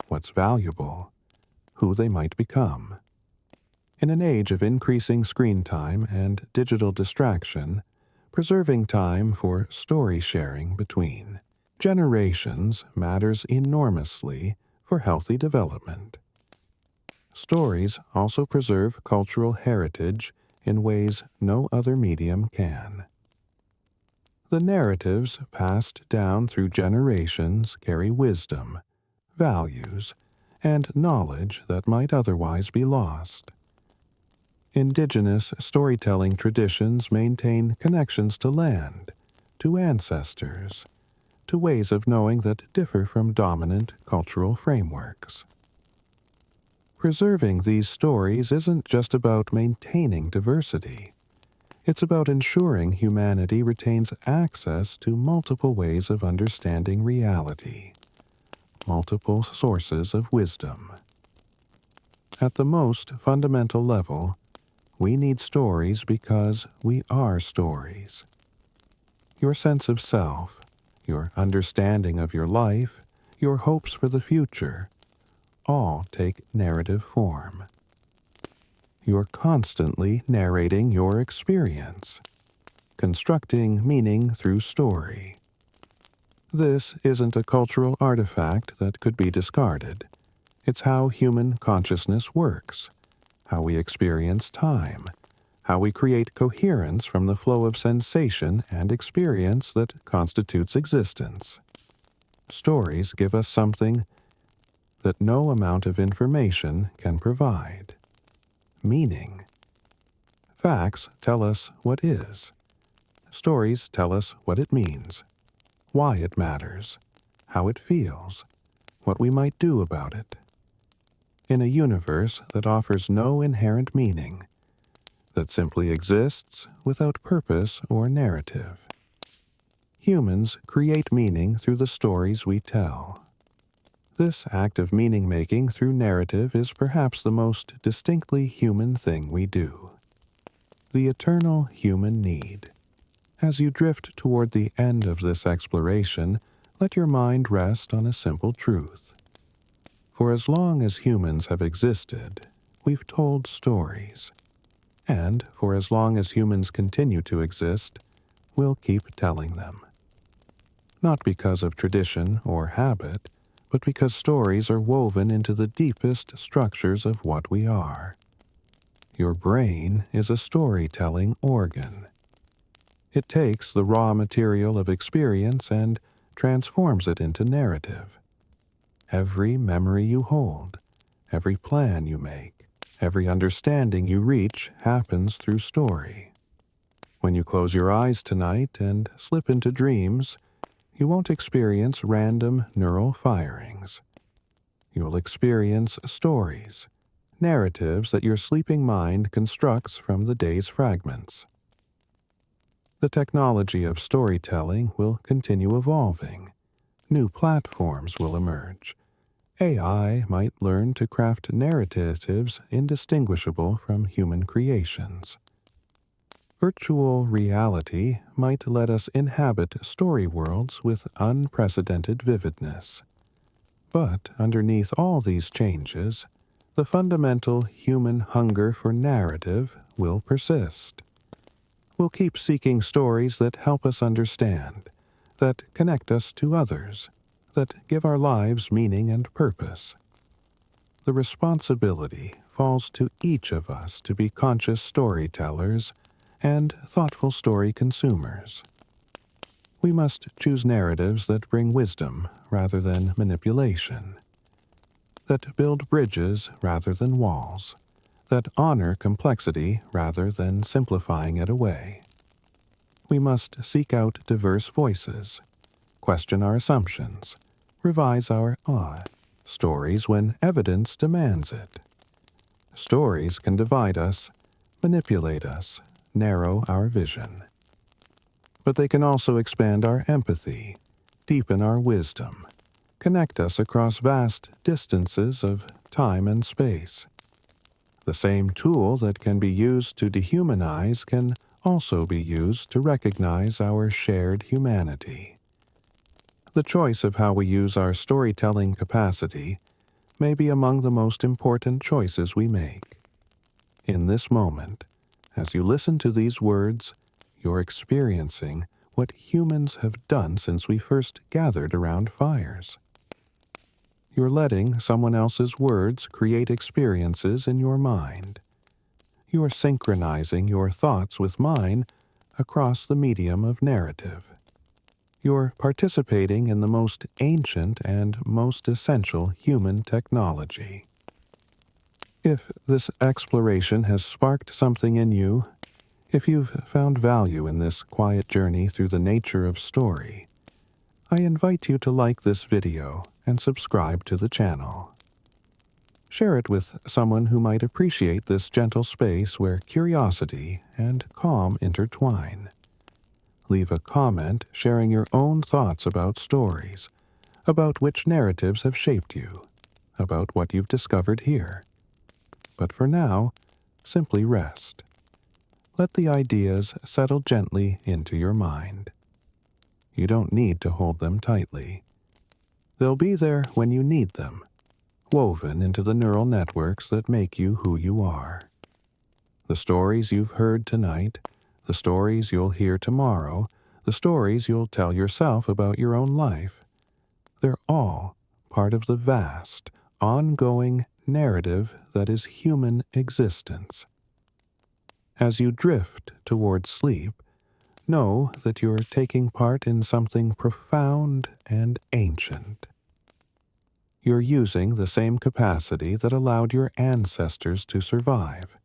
what's valuable, who they might become. In an age of increasing screen time and digital distraction, preserving time for story sharing between generations matters enormously for healthy development. Stories also preserve cultural heritage in ways no other medium can. The narratives passed down through generations carry wisdom, values, and knowledge that might otherwise be lost. Indigenous storytelling traditions maintain connections to land, to ancestors, to ways of knowing that differ from dominant cultural frameworks. Preserving these stories isn't just about maintaining diversity. It's about ensuring humanity retains access to multiple ways of understanding reality, multiple sources of wisdom. At the most fundamental level, we need stories because we are stories. Your sense of self, your understanding of your life, your hopes for the future, all take narrative form. You're constantly narrating your experience. constructing meaning through story. This isn't a cultural artifact that could be discarded. It's how human consciousness works, how we experience time, how we create coherence from the flow of sensation and experience that constitutes existence. Stories give us something that no amount of information can provide: meaning. Facts tell us what is. Stories tell us what it means, why it matters, how it feels, what we might do about it. In a universe that offers no inherent meaning, that simply exists without purpose or narrative, humans create meaning through the stories we tell. This act of meaning-making through narrative is perhaps the most distinctly human thing we do. The eternal human need. As you drift toward the end of this exploration, let your mind rest on a simple truth. For as long as humans have existed, we've told stories. And for as long as humans continue to exist, we'll keep telling them. Not because of tradition or habit, but because stories are woven into the deepest structures of what we are. Your brain is a storytelling organ. It takes the raw material of experience and transforms it into narrative. Every memory you hold, every plan you make, every understanding you reach happens through story. When you close your eyes tonight and slip into dreams, you won't experience random neural firings. You'll experience stories, narratives that your sleeping mind constructs from the day's fragments. The technology of storytelling will continue evolving. New platforms will emerge. AI might learn to craft narratives indistinguishable from human creations. Virtual reality might let us inhabit story worlds with unprecedented vividness. But underneath all these changes, the fundamental human hunger for narrative will persist. We'll keep seeking stories that help us understand, that connect us to others, that give our lives meaning and purpose. The responsibility falls to each of us to be conscious storytellers and thoughtful story consumers. We must choose narratives that bring wisdom rather than manipulation, that build bridges rather than walls, that honor complexity rather than simplifying it away. We must seek out diverse voices, question our assumptions, revise our stories when evidence demands it. Stories can divide us, manipulate us, narrow our vision. But they can also expand our empathy, deepen our wisdom, connect us across vast distances of time and space. The same tool that can be used to dehumanize can also be used to recognize our shared humanity. The choice of how we use our storytelling capacity may be among the most important choices we make. In this moment, as you listen to these words, you're experiencing what humans have done since we first gathered around fires. You're letting someone else's words create experiences in your mind. You're synchronizing your thoughts with mine across the medium of narrative. You're participating in the most ancient and most essential human technology. If this exploration has sparked something in you, if you've found value in this quiet journey through the nature of story, I invite you to like this video and subscribe to the channel. Share it with someone who might appreciate this gentle space where curiosity and calm intertwine. Leave a comment sharing your own thoughts about stories, about which narratives have shaped you, about what you've discovered here. But for now, simply rest. Let the ideas settle gently into your mind. You don't need to hold them tightly. They'll be there when you need them, woven into the neural networks that make you who you are. The stories you've heard tonight, the stories you'll hear tomorrow, the stories you'll tell yourself about your own life, they're all part of the vast, ongoing narrative that is human existence. As you drift towards sleep, know that you're taking part in something profound and ancient. You're using the same capacity that allowed your ancestors to survive,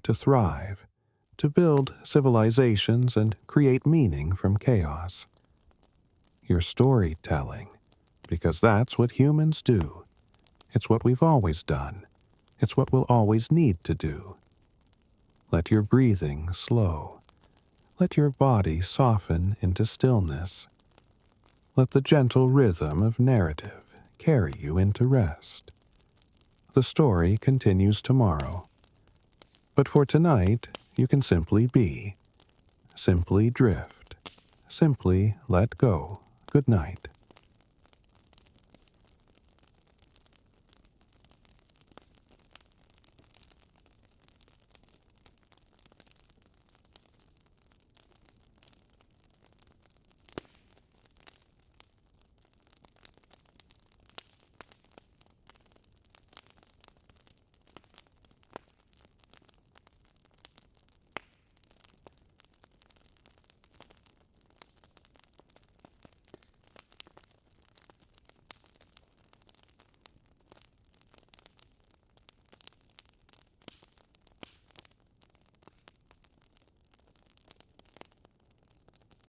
to thrive, to build civilizations and create meaning from chaos. You're storytelling, because that's what humans do. It's what we've always done. It's what we'll always need to do. Let your breathing slow. Let your body soften into stillness. Let the gentle rhythm of narrative carry you into rest. The story continues tomorrow. But for tonight, you can simply be. Simply drift. Simply let go. Good night.